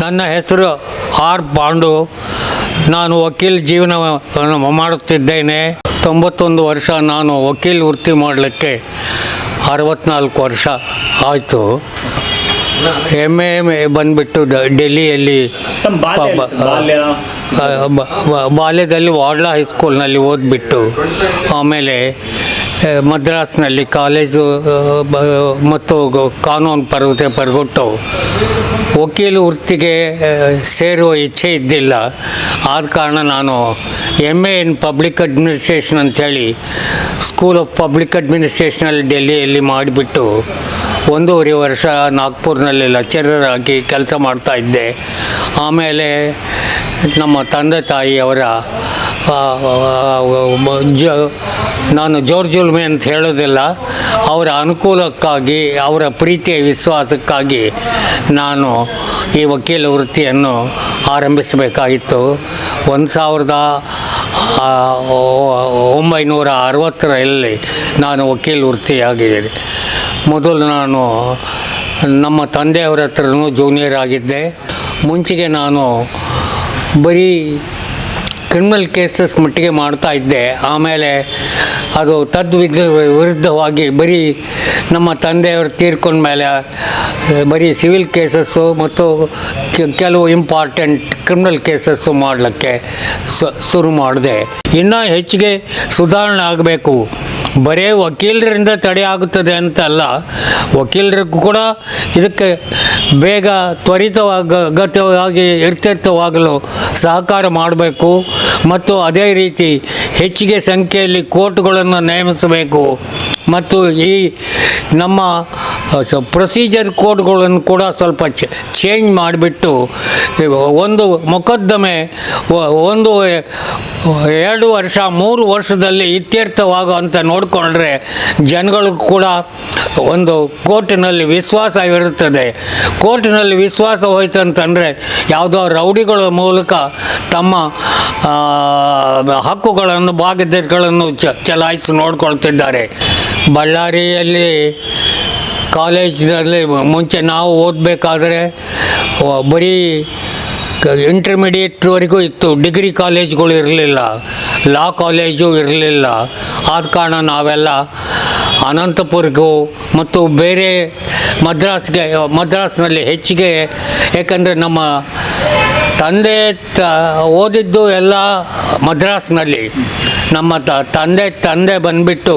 ನನ್ನ ಹೆಸರು ಆರ್ ಪಾಂಡು. ನಾನು ವಕೀಲ್ ಜೀವನ ಮಾಡುತ್ತಿದ್ದೇನೆ. 91 ವರ್ಷ. ನಾನು ವಕೀಲ್ ವೃತ್ತಿ ಮಾಡಲಿಕ್ಕೆ 64 ವರ್ಷ ಆಯಿತು. MA ಬಂದುಬಿಟ್ಟು ಡೆಲ್ಲಿಯಲ್ಲಿ ಬಾಲ್ಯದಲ್ಲಿ ವಾಡ್ಲಾ ಹೈಸ್ಕೂಲ್ನಲ್ಲಿ ಓದಿಬಿಟ್ಟು ಆಮೇಲೆ ಮದ್ರಾಸ್ನಲ್ಲಿ ಕಾಲೇಜು ಮತ್ತು ಕಾನೂನು ಪರಗೊಟ್ಟು ವಕೀಲ ವೃತ್ತಿಗೆ ಸೇರುವ ಇಚ್ಛೆ ಇದ್ದಿಲ್ಲ. ಆದ ಕಾರಣ ನಾನು MA ಇನ್ ಪಬ್ಲಿಕ್ ಅಡ್ಮಿನಿಸ್ಟ್ರೇಷನ್ ಅಂಥೇಳಿ ಸ್ಕೂಲ್ ಆಫ್ ಪಬ್ಲಿಕ್ ಅಡ್ಮಿನಿಸ್ಟ್ರೇಷನಲ್ಲಿ ಡೆಲ್ಲಿಯಲ್ಲಿ ಮಾಡಿಬಿಟ್ಟು 1.5 ವರ್ಷ ನಾಗ್ಪುರ್ನಲ್ಲಿ ಲೆಕ್ಚರರ್ ಆಗಿ ಕೆಲಸ ಮಾಡ್ತಾಯಿದ್ದೆ. ಆಮೇಲೆ ನಮ್ಮ ತಂದೆ ತಾಯಿಯವರ ನಾನು ಜೋರ್ಜುಲ್ಮೆ ಅಂತ ಹೇಳೋದಿಲ್ಲ, ಅವರ ಅನುಕೂಲಕ್ಕಾಗಿ, ಅವರ ಪ್ರೀತಿಯ ವಿಶ್ವಾಸಕ್ಕಾಗಿ ನಾನು ಈ ವಕೀಲ ವೃತ್ತಿಯನ್ನು ಆರಂಭಿಸಬೇಕಾಗಿತ್ತು. 1960ರಲ್ಲಿ ನಾನು ವಕೀಲ ವೃತ್ತಿಯಾಗಿದ್ದೆ. ಮೊದಲು ನಾನು ನಮ್ಮ ತಂದೆಯವರ ಹತ್ರನೂ ಜೂನಿಯರ್ ಆಗಿದ್ದೆ. ಮುಂಚೆಗೆ ನಾನು ಬರೀ ಕ್ರಿಮಿನಲ್ ಕೇಸಸ್ ಮಟ್ಟಿಗೆ ಮಾಡ್ತಾಯಿದ್ದೆ. ಆಮೇಲೆ ಅದು ವಿರುದ್ಧವಾಗಿ ಬರೀ ನಮ್ಮ ತಂದೆಯವರು ತೀರ್ಕೊಂಡ ಮೇಲೆ ಬರೀ ಸಿವಿಲ್ ಕೇಸಸ್ಸು ಮತ್ತು ಕೆಲವು ಇಂಪಾರ್ಟೆಂಟ್ ಕ್ರಿಮಿನಲ್ ಕೇಸಸ್ಸು ಮಾಡಲಿಕ್ಕೆ ಶುರು ಮಾಡಿದೆ. ಇನ್ನೂ ಹೆಚ್ಚಿಗೆ ಸುಧಾರಣೆ ಆಗಬೇಕು. ಬರೀ ವಕೀಲರಿಂದ ತಡೆ ಆಗುತ್ತದೆ ಅಂತಲ್ಲ, ವಕೀಲರಿಗೂ ಕೂಡ ಇದಕ್ಕೆ ಬೇಗ ಅಗತ್ಯವಾಗಿ ಇತ್ಯರ್ಥವಾಗಲು ಸಹಕಾರ ಮಾಡಬೇಕು. ಮತ್ತು ಅದೇ ರೀತಿ ಹೆಚ್ಚಿಗೆ ಸಂಖ್ಯೆಯಲ್ಲಿ ಕೋರ್ಟ್ಗಳನ್ನು ನೇಮಿಸಬೇಕು. ಮತ್ತು ಈ ನಮ್ಮ ಪ್ರೊಸೀಜರ್ ಕೋಡ್ಗಳನ್ನು ಕೂಡ ಸ್ವಲ್ಪ ಚೇಂಜ್ ಮಾಡಿಬಿಟ್ಟು ಒಂದು ಮೊಕದ್ದಮೆ 2 ವರ್ಷ 3 ವರ್ಷದಲ್ಲಿ ಇತ್ಯರ್ಥವಾಗುವಂತ ನೋಡಿಕೊಂಡ್ರೆ ಜನಗಳಿಗೂ ಕೂಡ ಒಂದು ಕೋರ್ಟಿನಲ್ಲಿ ವಿಶ್ವಾಸ ಇರುತ್ತದೆ. ಕೋರ್ಟಿನಲ್ಲಿ ವಿಶ್ವಾಸ ಹೋಯ್ತು ಅಂತಂದರೆ ಯಾವುದೋ ರೌಡಿಗಳ ಮೂಲಕ ತಮ್ಮ ಹಕ್ಕುಗಳನ್ನು ಬಾಧ್ಯತೆಗಳನ್ನು ಚಲಾಯಿಸಿ ನೋಡ್ಕೊಳ್ತಿದ್ದಾರೆ. ಬಳ್ಳಾರಿಯಲ್ಲಿ ಕಾಲೇಜಿನಲ್ಲಿ ಮುಂಚೆ ನಾವು ಓದಬೇಕಾದ್ರೆ ಬರೀ ಇಂಟರ್ಮೀಡಿಯೇಟ್ವರೆಗೂ ಇತ್ತು, ಡಿಗ್ರಿ ಕಾಲೇಜ್ಗಳು ಇರಲಿಲ್ಲ, ಲಾ ಕಾಲೇಜು ಇರಲಿಲ್ಲ. ಆದ ಕಾರಣ ನಾವೆಲ್ಲ ಅನಂತಪುರಗೂ ಮತ್ತು ಬೇರೆ ಮದ್ರಾಸ್ನಲ್ಲಿ ಹೆಚ್ಚಿಗೆ, ಯಾಕಂದರೆ ನಮ್ಮ ತಂದೆ ಓದಿದ್ದು ಎಲ್ಲ ಮದ್ರಾಸ್ನಲ್ಲಿ. ನಮ್ಮ ತಂದೆ ಬಂದುಬಿಟ್ಟು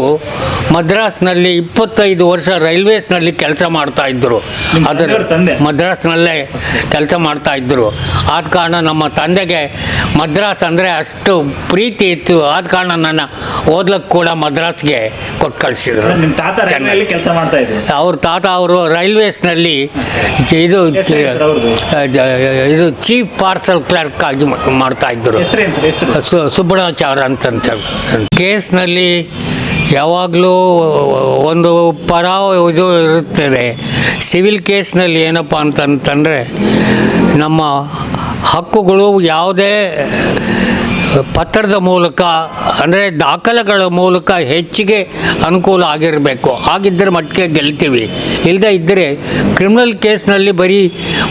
ಮದ್ರಾಸ್ನಲ್ಲಿ 25 ವರ್ಷ ರೈಲ್ವೇಸ್ನಲ್ಲಿ ಕೆಲಸ ಮಾಡ್ತಾಯಿದ್ದರು. ಅದರ ಮದ್ರಾಸ್ನಲ್ಲೇ ಕೆಲಸ ಮಾಡ್ತಾಯಿದ್ದರು. ಆದ ಕಾರಣ ನಮ್ಮ ತಂದೆಗೆ ಮದ್ರಾಸ್ ಅಂದರೆ ಅಷ್ಟು ಪ್ರೀತಿ ಇತ್ತು. ಆದ ಕಾರಣ ನನ್ನ ಓದ್ಲಿಕ್ಕೆ ಕೂಡ ಮದ್ರಾಸ್ಗೆ ಕೊಟ್ಟು ಕಳಿಸಿದರು. ಅವ್ರ ತಾತ ಅವರು ರೈಲ್ವೇಸ್ನಲ್ಲಿ ಇದು ಚೀಫ್ ಪಾರ್ಸಲ್ ಕ್ಲರ್ಕ್ ಆಗಿ ಮಾಡ್ತಾಯಿದ್ದರು. ಸುಬ್ಬಣಾಚಾರ್ಯ ಅಂತಂತ ಕೇಸ್ನಲ್ಲಿ ಯಾವಾಗಲೂ ಒಂದು ಇದು ಇರುತ್ತದೆ. ಸಿವಿಲ್ ಕೇಸ್ನಲ್ಲಿ ಏನಪ್ಪ ಅಂತಂತಂದರೆ ನಮ್ಮ ಹಕ್ಕುಗಳು ಯಾವುದೇ ಪತ್ರದ ಮೂಲಕ ಅಂದರೆ ದಾಖಲೆಗಳ ಮೂಲಕ ಹೆಚ್ಚಿಗೆ ಅನುಕೂಲ ಆಗಿರಬೇಕು. ಆಗಿದ್ದರೆ ಮಟ್ಟಿಗೆ ಗೆಲ್ತೀವಿ. ಇಲ್ಲದೇ ಇದ್ದರೆ ಕ್ರಿಮಿನಲ್ ಕೇಸ್ನಲ್ಲಿ ಬರೀ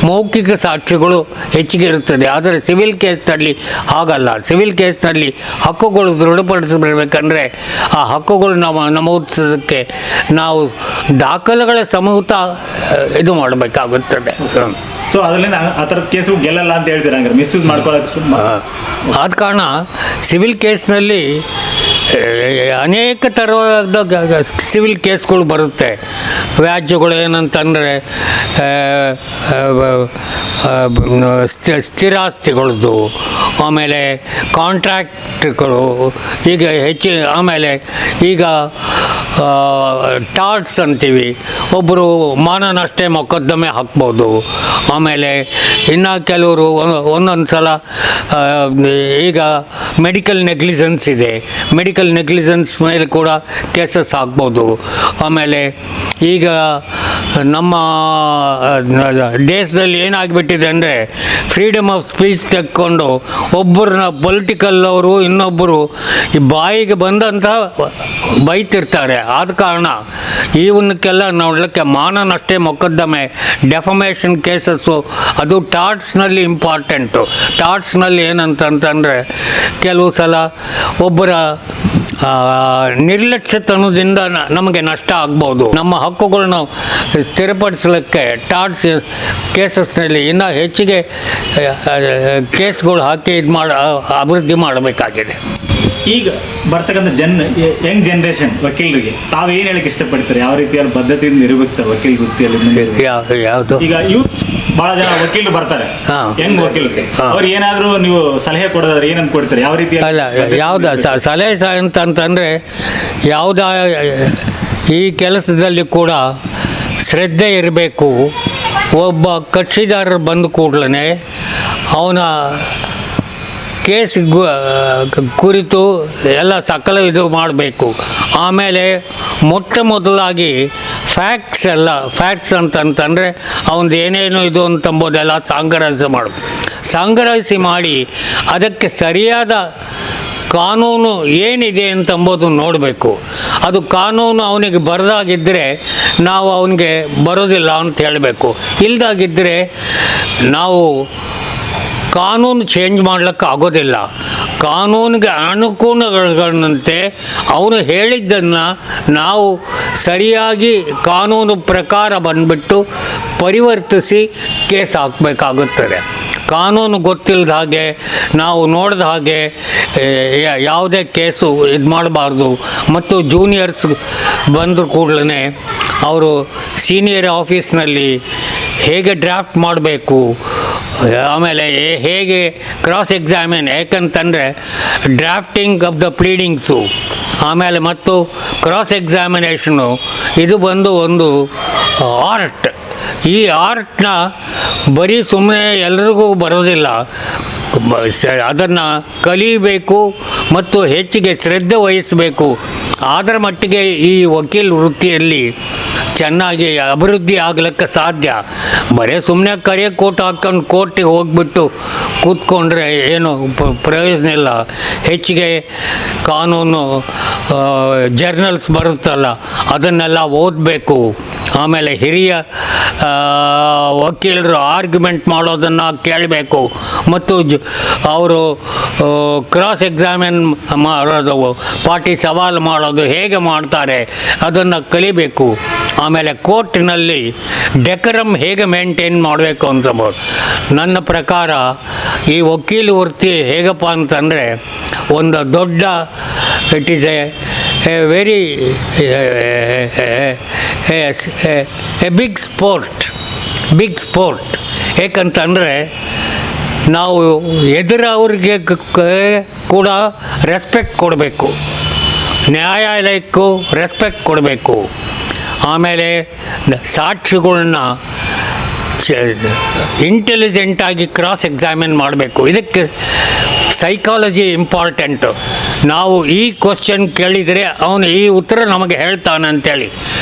ಮೌಖಿಕ ಸಾಕ್ಷ್ಯಗಳು ಹೆಚ್ಚಿಗೆ ಇರುತ್ತದೆ. ಆದರೆ ಸಿವಿಲ್ ಕೇಸ್ನಲ್ಲಿ ಹಾಗಲ್ಲ. ಸಿವಿಲ್ ಕೇಸ್ನಲ್ಲಿ ಹಕ್ಕುಗಳು ದೃಢಪಡಿಸಬೇಕಂದ್ರೆ ಆ ಹಕ್ಕುಗಳು ನಮೂದಿಸೋದಕ್ಕೆ ನಾವು ದಾಖಲೆಗಳ ಸಮೂಹ ಇದು ಮಾಡಬೇಕಾಗುತ್ತದೆ. ಸೊ ಅದರಿಂದ ಆ ಥರದ ಕೇಸು ಗೆಲ್ಲಲ್ಲ ಅಂತ ಹೇಳ್ತೀರ, ಹಂಗಾರೆ ಮಿಸ್ಯೂಸ್ ಮಾಡ್ಕೊಳ್ಳೋದು. ಆದ ಕಾರಣ ಸಿವಿಲ್ ಕೇಸ್ನಲ್ಲಿ ಅನೇಕ ಥರದ ಸಿವಿಲ್ ಕೇಸ್ಗಳು ಬರುತ್ತೆ. ವ್ಯಾಜ್ಯಗಳು ಏನಂತಂದರೆ ಸ್ಥಿರಾಸ್ತಿಗಳದ್ದು, ಆಮೇಲೆ ಕಾಂಟ್ರಾಕ್ಟ್ಗಳು, ಆಮೇಲೆ ಈಗ ಟಾರ್ಟ್ಸ್ ಅಂತೀವಿ. ಒಬ್ಬರು ಮಾನನಷ್ಟೇ ಮೊಕದ್ದಮೆ ಹಾಕ್ಬೋದು. ಆಮೇಲೆ ಇನ್ನು ಕೆಲವರು ಒಂದೊಂದು ಸಲ ಈಗ ಮೆಡಿಕಲ್ ನೆಗ್ಲಿಜೆನ್ಸ್ ಇದೆ. ಮೆಡಿಕಲ್ ನೆಗ್ಲಿಜೆನ್ಸ್ ಮೇಲೆ ಕೂಡ ಕೇಸಸ್ ಹಾಕ್ಬೋದು. ಆಮೇಲೆ ಈಗ ನಮ್ಮ ದೇಶದಲ್ಲಿ ಏನಾಗಿಬಿಟ್ಟಿದೆ ಅಂದರೆ ಫ್ರೀಡಮ್ ಆಫ್ ಸ್ಪೀಚ್ ತೆಕ್ಕೊಂಡು ಒಬ್ಬರನ್ನ ಪೊಲಿಟಿಕಲ್ ಅವರು ಇನ್ನೊಬ್ಬರು ಈ ಬಾಯಿಗೆ ಬಂದಂಥ ಬೈತಿರ್ತಾರೆ. ಆದ ಕಾರಣ ಇವನ್ನಕ್ಕೆಲ್ಲ ನೋಡಲಿಕ್ಕೆ ಮಾನನಷ್ಟೇ ಮೊಕದ್ದಮೆ, ಡೆಫಮೇಷನ್ ಕೇಸಸ್ಸು, ಅದು ಟಾರ್ಟ್ಸ್ನಲ್ಲಿ ಇಂಪಾರ್ಟೆಂಟು. ಟಾರ್ಟ್ಸ್ನಲ್ಲಿ ಏನಂತಂತಂದರೆ ಕೆಲವು ಸಲ ಒಬ್ಬರ ನಿರ್ಲಕ್ಷ್ಯತನದಿಂದ ನಮಗೆ ನಷ್ಟ ಆಗ್ಬೋದು. ನಮ್ಮ ಹಕ್ಕುಗಳನ್ನ ಸ್ಥಿರಪಡಿಸಲಿಕ್ಕೆ ಟಾರ್ಟ್ಸ್ ಕೇಸಸ್ನಲ್ಲಿ ಇನ್ನೂ ಹೆಚ್ಚಿಗೆ ಕೇಸ್ಗಳು ಹಾಕಿ ಅಭಿವೃದ್ಧಿ ಮಾಡಬೇಕಾಗಿದೆ. ಈಗ ಬರ್ತಕ್ಕಂಥ ಯಂಗ್ ಜನರೇಷನ್ ವಕೀಲರಿಗೆ ತಾವೇನು ಹೇಳಕ್ಕೆ ಇಷ್ಟಪಡ್ತಾರೆ? ಯಾವ ರೀತಿಯಾದ ಬದ್ಧತೆಯಿಂದ ಇರಬೇಕು ಸರ್ ವಕೀಲ ವೃತ್ತಿಯಲ್ಲಿ? ಯಾವುದು ಈಗ ಯೂತ್ ಬಹಳ ಜನ ವಕೀಲರು ಬರ್ತಾರೆ, ಹಾ. ಯಂಗ್ ವಕೀಲರಿಗೆ ಅವ್ರು ಏನಾದರೂ ನೀವು ಸಲಹೆ ಕೊಡೋದಾದ್ರೆ ಏನಂತ ಕೊಡ್ತಾರೆ? ಯಾವ ರೀತಿ ಅಲ್ಲ, ಯಾವುದ ಸಲಹೆ ಅಂತಂತಂದರೆ ಯಾವುದ ಈ ಕೆಲಸದಲ್ಲಿ ಕೂಡ ಶ್ರದ್ಧೆ ಇರಬೇಕು. ಒಬ್ಬ ಕಕ್ಷಿದಾರರು ಬಂದ ಕೂಡಲೇ ಅವನ ಕೇಸ್ ಕುರಿತು ಎಲ್ಲ ಸಕಲ ಇದು ಮಾಡಬೇಕು. ಆಮೇಲೆ ಮೊಟ್ಟ ಮೊದಲಾಗಿ ಫ್ಯಾಕ್ಟ್ಸ್ ಅಂತಂತಂದರೆ ಅವನದು ಏನೇನು ಇದು ಅಂತಂಬೋದೆಲ್ಲ ಸಂಗ್ರಹಿಸಿ ಮಾಡಿ ಅದಕ್ಕೆ ಸರಿಯಾದ ಕಾನೂನು ಏನಿದೆ ಅಂತಂಬೋದು ನೋಡಬೇಕು. ಅದು ಕಾನೂನು ಅವನಿಗೆ ಬರದಾಗಿದ್ದರೆ ನಾವು ಅವನಿಗೆ ಬರೋದಿಲ್ಲ ಅಂತ ಹೇಳಬೇಕು. ಇಲ್ದಾಗಿದ್ದರೆ ನಾವು ಕಾನೂನು ಚೇಂಜ್ ಮಾಡ್ಲಿಕ್ಕೆ ಆಗೋದಿಲ್ಲ. ಕಾನೂನಿಗೆ ಅನುಕೂಲಗಳಂತೆ ಅವನು ಹೇಳಿದ್ದನ್ನು ನಾವು ಸರಿಯಾಗಿ ಕಾನೂನು ಪ್ರಕಾರ ಬಂದುಬಿಟ್ಟು ಪರಿವರ್ತಿಸಿ ಕೇಸ್ ಹಾಕಬೇಕಾಗುತ್ತದೆ. ಕಾನೂನು ಗೊತ್ತಿಲ್ಲದ ಹಾಗೆ ನಾವು ನೋಡಿದ ಹಾಗೆ ಯಾವುದೇ ಕೇಸು ಇದು ಮಾಡಬಾರ್ದು. ಮತ್ತು ಜೂನಿಯರ್ಸ್ ಬಂದ ಕೂಡಲೇ ಅವರು ಸೀನಿಯರ್ ಆಫೀಸ್ನಲ್ಲಿ ಹೇಗೆ ಡ್ರಾಫ್ಟ್ ಮಾಡಬೇಕು, ಆಮೇಲೆ ಹೇಗೆ ಕ್ರಾಸ್ ಎಕ್ಸಾಮಿನ್, ಯಾಕಂತಂದರೆ ಡ್ರಾಫ್ಟಿಂಗ್ ಆಫ್ ದ ಪ್ಲೀಡಿಂಗ್ಸು, ಆಮೇಲೆ ಮತ್ತು ಕ್ರಾಸ್ ಎಕ್ಸಾಮಿನೇಷನು ಇದು ಬಂದು ಒಂದು ಆರ್ಟ್. ಈ ಆರ್ಟ್ನ ಬರೀ ಸುಮ್ಮನೆ ಎಲ್ರಿಗೂ ಬರೋದಿಲ್ಲ. ಅದನ್ನು ಕಲಿಯಬೇಕು ಮತ್ತು ಹೆಚ್ಚಿಗೆ ಶ್ರದ್ಧೆ ವಹಿಸಬೇಕು. ಅದರ ಮಟ್ಟಿಗೆ ಈ ವಕೀಲ ವೃತ್ತಿಯಲ್ಲಿ ಚೆನ್ನಾಗಿ ಅಭಿವೃದ್ಧಿ ಆಗಲಿಕ್ಕೆ ಸಾಧ್ಯ. ಬರೀ ಸುಮ್ಮನೆ ಕರೆ ಕೋಟ್ ಹಾಕ್ಕೊಂಡು ಕೋರ್ಟಿಗೆ ಹೋಗ್ಬಿಟ್ಟು ಕೂತ್ಕೊಂಡ್ರೆ ಏನು ಪ್ರಯೋಜನ ಇಲ್ಲ. ಹೆಚ್ಚಿಗೆ ಕಾನೂನು ಜರ್ನಲ್ಸ್ ಬರುತ್ತಲ್ಲ ಅದನ್ನೆಲ್ಲ ಓದಬೇಕು. ಆಮೇಲೆ ಹಿರಿಯ ವಕೀಲರು ಆರ್ಗ್ಯುಮೆಂಟ್ ಮಾಡೋದನ್ನು ಕೇಳಬೇಕು. ಮತ್ತು ಅವರು ಕ್ರಾಸ್ ಎಕ್ಸಾಮಿನ್ ಮಾಡೋದು, ಪಾರ್ಟಿ ಸವಾಲು ಮಾಡೋದು ಹೇಗೆ ಮಾಡ್ತಾರೆ ಅದನ್ನು ಕಲಿಬೇಕು. ಆಮೇಲೆ ಕೋರ್ಟಿನಲ್ಲಿ ಡೆಕರಮ್ ಹೇಗೆ ಮೇಂಟೈನ್ ಮಾಡಬೇಕು ಅಂತಬೋದು. ನನ್ನ ಪ್ರಕಾರ ಈ ವಕೀಲ ವೃತ್ತಿ ಹೇಗಪ್ಪ ಅಂತಂದರೆ ಒಂದು ದೊಡ್ಡ it is a very big sport. ಏಕಂತಂದರೆ ನಾವು ಎದುರವ್ರಿಗೆ ಕೂಡ ರೆಸ್ಪೆಕ್ಟ್ ಕೊಡಬೇಕು, ನ್ಯಾಯಾಲಯಕ್ಕೂ ರೆಸ್ಪೆಕ್ಟ್ ಕೊಡಬೇಕು. ಆಮೇಲೆ ಸಾಕ್ಷಿಗಳನ್ನ ಇಂಟೆಲಿಜೆಂಟಾಗಿ ಕ್ರಾಸ್ ಎಕ್ಸಾಮಿನ್ ಮಾಡಬೇಕು. ಇದಕ್ಕೆ ಸೈಕಾಲಜಿ ಇಂಪಾರ್ಟೆಂಟು. ನಾವು ಈ ಕ್ವಶನ್ ಕೇಳಿದರೆ ಅವನು ಈ ಉತ್ತರ ನಮಗೆ ಹೇಳ್ತಾನಂತೇಳಿ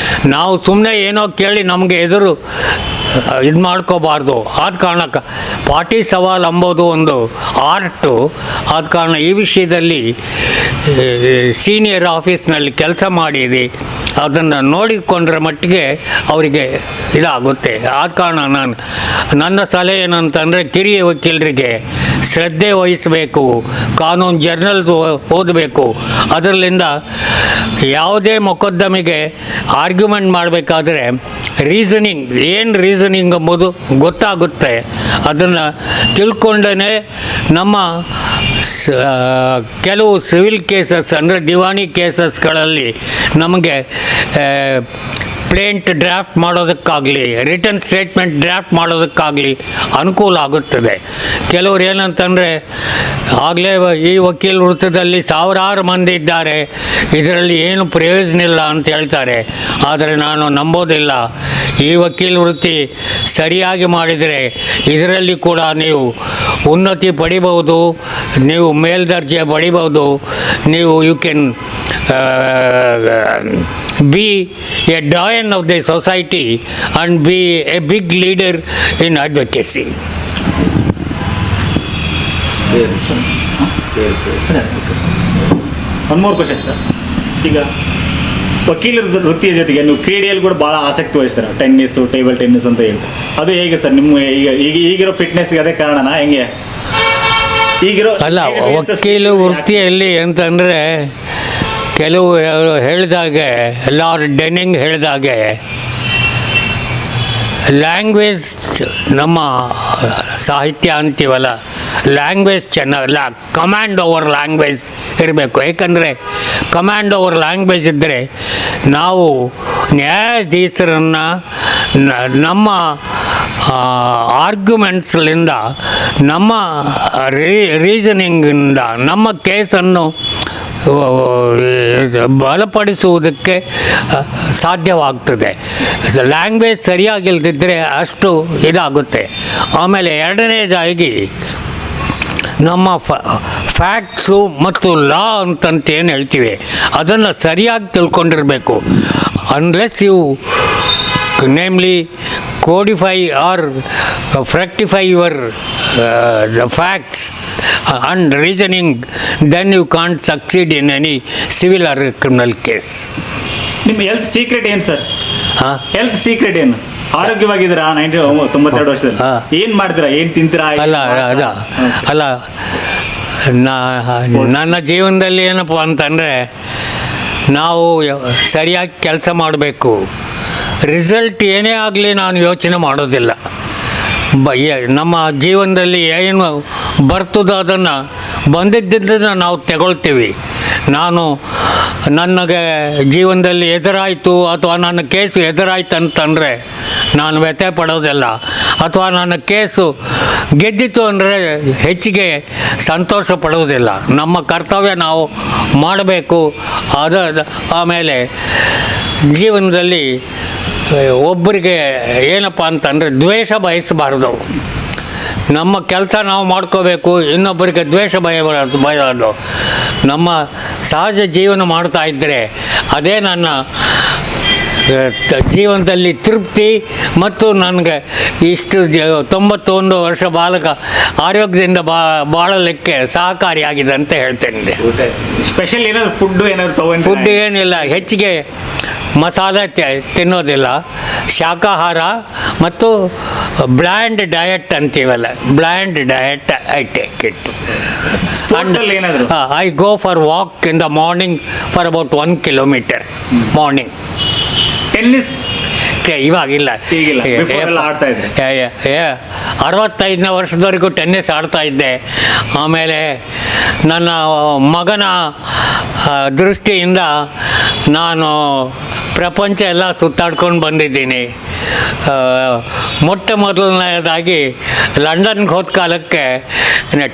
ನಾವು ಸುಮ್ಮನೆ ಏನೋ ಕೇಳಿ ನಮಗೆ ಎದುರು ಇದು ಮಾಡ್ಕೋಬಾರ್ದು. ಆದ ಕಾರಣಕ್ಕೆ ಪಾರ್ಟಿ ಸವಾಲು ಅಂಬೋದು ಒಂದು ಆರ್ಟು. ಆದ ಕಾರಣ ಈ ವಿಷಯದಲ್ಲಿ ಸೀನಿಯರ್ ಆಫೀಸ್ನಲ್ಲಿ ಕೆಲಸ ಮಾಡಿದೆ ಅದನ್ನು ನೋಡಿಕೊಂಡ್ರೆ ಮಟ್ಟಿಗೆ ಅವರಿಗೆ ಇದಾಗುತ್ತೆ. ಆದ ಕಾರಣ ನನ್ನ ಸಲಹೆ ಏನಂತಂದರೆ ಕಿರಿಯ ವಕೀಲರಿಗೆ ಶ್ರದ್ಧೆ ವಹಿಸಬೇಕು, ಕಾನೂನು ಜರ್ನಲ್ಸ್ ಓದಬೇಕು. ಅದರಲ್ಲಿಂದ ಯಾವುದೇ ಮೊಕದ್ದಮೆಗೆ ಆರ್ಗ್ಯುಮೆಂಟ್ ಮಾಡಬೇಕಾದ್ರೆ ಏನು ರೀಸನಿಂಗ್ ಎಂಬುದು ಗೊತ್ತಾಗುತ್ತೆ. ಅದನ್ನು ತಿಳ್ಕೊಂಡೇ ನಮ್ಮ ಕೆಲವು ಸಿವಿಲ್ ಕೇಸಸ್ ಅಂದರೆ ದಿವಾಣಿ ಕೇಸಸ್ಗಳಲ್ಲಿ ನಮಗೆ ಪ್ಲೇಂಟ್ ಡ್ರಾಫ್ಟ್ ಮಾಡೋದಕ್ಕಾಗಲಿ ರಿಟರ್ನ್ ಸ್ಟೇಟ್ಮೆಂಟ್ ಡ್ರಾಫ್ಟ್ ಮಾಡೋದಕ್ಕಾಗಲಿ ಅನುಕೂಲ ಆಗುತ್ತದೆ. ಕೆಲವರು ಏನಂತಂದರೆ ಆಗಲೇ ಈ ವಕೀಲ ವೃತ್ತದಲ್ಲಿ ಸಾವಿರಾರು ಮಂದಿ ಇದ್ದಾರೆ, ಇದರಲ್ಲಿ ಏನು ಪ್ರಯೋಜನ ಇಲ್ಲ ಅಂತ ಹೇಳ್ತಾರೆ. ಆದರೆ ನಾನು ನಂಬೋದಿಲ್ಲ. ಈ ವಕೀಲ ವೃತ್ತಿ ಸರಿಯಾಗಿ ಮಾಡಿದರೆ ಇದರಲ್ಲಿ ಕೂಡ ನೀವು ಉನ್ನತಿ ಪಡಿಬೋದು, ನೀವು ಮೇಲ್ದರ್ಜೆ ಪಡಿಬೋದು. You can be a doyen of the society and be a big leader in advocacy. One more question, sir. ಈಗ ವಕೀಲರ ವೃತ್ತಿಯ ಜೊತೆಗೆ ನೀವು ಕ್ರೀಡೆಯಲ್ಲಿ ಕೂಡ ಭಾಳ ಆಸಕ್ತಿ ವಹಿಸ್ತಾರೆ, ಟೆನ್ನಿಸ್, ಟೇಬಲ್ ಟೆನ್ನಿಸ್ ಅಂತ ಹೇಳ್ತಾರೆ. ಅದು ಹೇಗೆ ಸರ್ ನಿಮ್ಮ ಈಗಿರೋ ಫಿಟ್ನೆಸ್ಗೆ ಅದೇ ಕಾರಣನಾ ಹೆಂಗೆ? ಈಗಿರೋ ಅಲ್ಲ, ವಕೀಲ ವೃತ್ತಿಯಲ್ಲಿ ಅಂತಂದರೆ ಕೆಲವು ಹೇಳಿದಾಗೆ, ಲಾರ್ಡ್ ಡೆನ್ನಿಂಗ್ ಹೇಳಿದಾಗೆ, ಲ್ಯಾಂಗ್ವೇಜ್, ನಮ್ಮ ಸಾಹಿತ್ಯ ಅಂತೀವಲ್ಲ, ಲ್ಯಾಂಗ್ವೇಜ್ ಚೆನ್ನಾಗಲ್ಲ, ಕಮಾಂಡ್ ಓವರ್ ಲ್ಯಾಂಗ್ವೇಜ್ ಇರಬೇಕು. ಏಕೆಂದರೆ ಕಮಾಂಡ್ ಓವರ್ ಲ್ಯಾಂಗ್ವೇಜ್ ಇದ್ದರೆ ನಾವು ನ್ಯಾಯಾಧೀಶರನ್ನು ನಮ್ಮ ಆರ್ಗ್ಯುಮೆಂಟ್ಸ್ಲಿಂದ, ನಮ್ಮ ರೀಸನಿಂಗಿಂದ ನಮ್ಮ ಕೇಸನ್ನು ಬಲಪಡಿಸುವುದಕ್ಕೆ ಸಾಧ್ಯವಾಗ್ತದೆ. ಲ್ಯಾಂಗ್ವೇಜ್ ಸರಿಯಾಗಿಲ್ಲದಿದ್ದರೆ ಅಷ್ಟು ಇದಾಗುತ್ತೆ. ಆಮೇಲೆ ಎರಡನೇದಾಗಿ ನಮ್ಮ ಫ್ಯಾಕ್ಟ್ಸು ಮತ್ತು ಲಾ ಅಂತಂತ ಏನು ಹೇಳ್ತೀವಿ ಅದನ್ನು ಸರಿಯಾಗಿ ತಿಳ್ಕೊಂಡಿರಬೇಕು. Unless you namely codify or fructify your the facts and reasoning, then you can't succeed in any civil or criminal case. ನಿಮ್ಮ ಹೆಲ್ತ್ ಸೀಕ್ರೆಟ್ ಏನು ಸರ್? ಹಾಂ, ಹೆಲ್ತ್ ಸೀಕ್ರೆಟ್ ಏನು? ಆರೋಗ್ಯವಾಗಿದ್ದೀರಾ 92 ವರ್ಷದಲ್ಲಿ? ಏನು ಮಾಡ್ತೀರಾ, ಏನು ತಿಂತೀರಾ? ಅಲ್ಲ ನನ್ನ ಜೀವನದಲ್ಲಿ ಏನಪ್ಪ ಅಂತಂದರೆ, ನಾವು ಸರಿಯಾಗಿ ಕೆಲಸ ಮಾಡಬೇಕು. ರಿಸಲ್ಟ್ ಏನೇ ಆಗಲಿ ನಾನು ಯೋಚನೆ ಮಾಡೋದಿಲ್ಲ. ನಮ್ಮ ಜೀವನದಲ್ಲಿ ಏನು ಬರ್ತದೋ ಅದನ್ನು ಬಂದಿದ್ದನ್ನು ನಾವು ತಗೊಳ್ತೀವಿ. ನನಗೆ ಜೀವನದಲ್ಲಿ ಎದುರಾಯಿತು ಅಥವಾ ನನ್ನ ಕೇಸು ಎದುರಾಯ್ತು ಅಂತಂದರೆ ನಾನು ವ್ಯಥೆ ಪಡೋದಿಲ್ಲ. ಅಥವಾ ನನ್ನ ಕೇಸು ಗೆದ್ದಿತ್ತು ಅಂದರೆ ಹೆಚ್ಚಿಗೆ ಸಂತೋಷ ಪಡೋದಿಲ್ಲ. ನಮ್ಮ ಕರ್ತವ್ಯ ನಾವು ಮಾಡಬೇಕು. ಆಮೇಲೆ ಜೀವನದಲ್ಲಿ ಒಬ್ಬರಿಗೆ ಏನಪ್ಪ ಅಂತಂದರೆ ದ್ವೇಷ ಬಯಸಬಾರ್ದು. ನಮ್ಮ ಕೆಲಸ ನಾವು ಮಾಡ್ಕೋಬೇಕು, ಇನ್ನೊಬ್ಬರಿಗೆ ದ್ವೇಷ ಬಯಬಾರ್ದು. ನಮ್ಮ ಸಹಜ ಜೀವನ ಮಾಡ್ತಾ ಇದ್ದರೆ ಅದೇ ನನ್ನ ಜೀವನದಲ್ಲಿ ತೃಪ್ತಿ ಮತ್ತು ನನಗೆ ಇಷ್ಟು 91 ವರ್ಷ ಬಾಲಕ ಆರೋಗ್ಯದಿಂದ ಬಾಳಲಿಕ್ಕೆ ಸಹಕಾರಿಯಾಗಿದೆ ಅಂತ ಹೇಳ್ತೇನೆ. ಸ್ಪೆಷಲ್ ಏನಾದರೂ ಫುಡ್ ಏನಿಲ್ಲ, ಹೆಚ್ಚಿಗೆ ಮಸಾಲೆ ತಿನ್ನೋದಿಲ್ಲ. ಶಾಕಾಹಾರ ಮತ್ತು ಬ್ಲ್ಯಾಂಡ್ ಡಯಟ್ ಅಂತೀವಲ್ಲ, bland diet I take it. I go for walk in the morning for about 1 kilometer morning. Tennis ಇವಾಗಿಲ್ಲ, 65ನೇ ವರ್ಷದವರೆಗೂ ಟೆನ್ನಿಸ್ ಆಡ್ತಾ ಇದ್ದೆ. ಆಮೇಲೆ ನನ್ನ ಮಗನ ದೃಷ್ಟಿಯಿಂದ ನಾನು ಪ್ರಪಂಚ ಎಲ್ಲ ಸುತ್ತಾಡ್ಕೊಂಡು ಬಂದಿದ್ದೀನಿ. ಮೊಟ್ಟ ಮೊದಲನೇದಾಗಿ ಲಂಡನ್ಗೆ ಹೋದ ಕಾಲಕ್ಕೆ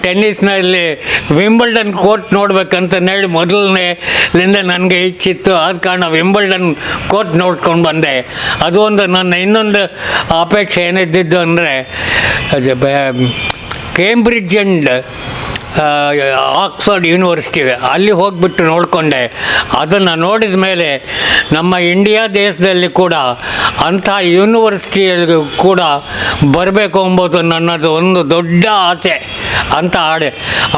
ಟೆನ್ನಿಸ್ನಲ್ಲಿ ವಿಂಬಲ್ಡನ್ ಕೋರ್ಟ್ ನೋಡ್ಬೇಕಂತ ಹೇಳಿ ಮೊದಲನೇಲಿಂದ ನನಗೆ ಇಚ್ಛಿತ್ತು. ಆದ ಕಾರಣ ವಿಂಬಲ್ಡನ್ ಕೋರ್ಟ್ ನೋಡ್ಕೊಂಡು ಬಂದೆ. ಅದು ಒಂದು ನನ್ನ ಇನ್ನೊಂದು ಅಪೇಕ್ಷೆ ಏನಿದ್ದಿದ್ದು ಅಂದರೆ ಕೇಂಬ್ರಿಡ್ಜ್ ಆ್ಯಂಡ್ ಆಕ್ಸ್ಫರ್ಡ್ ಯೂನಿವರ್ಸಿಟಿ, ಅಲ್ಲಿ ಹೋಗಿಬಿಟ್ಟು ನೋಡಿಕೊಂಡೆ. ಅದನ್ನು ನೋಡಿದ ಮೇಲೆ ನಮ್ಮ ಇಂಡಿಯಾ ದೇಶದಲ್ಲಿ ಕೂಡ ಅಂಥ ಯೂನಿವರ್ಸಿಟಿಯಲ್ಲಿ ಕೂಡ ಬರಬೇಕು ಎಂಬುದು ನನ್ನದು ಒಂದು ದೊಡ್ಡ ಆಸೆ ಅಂತ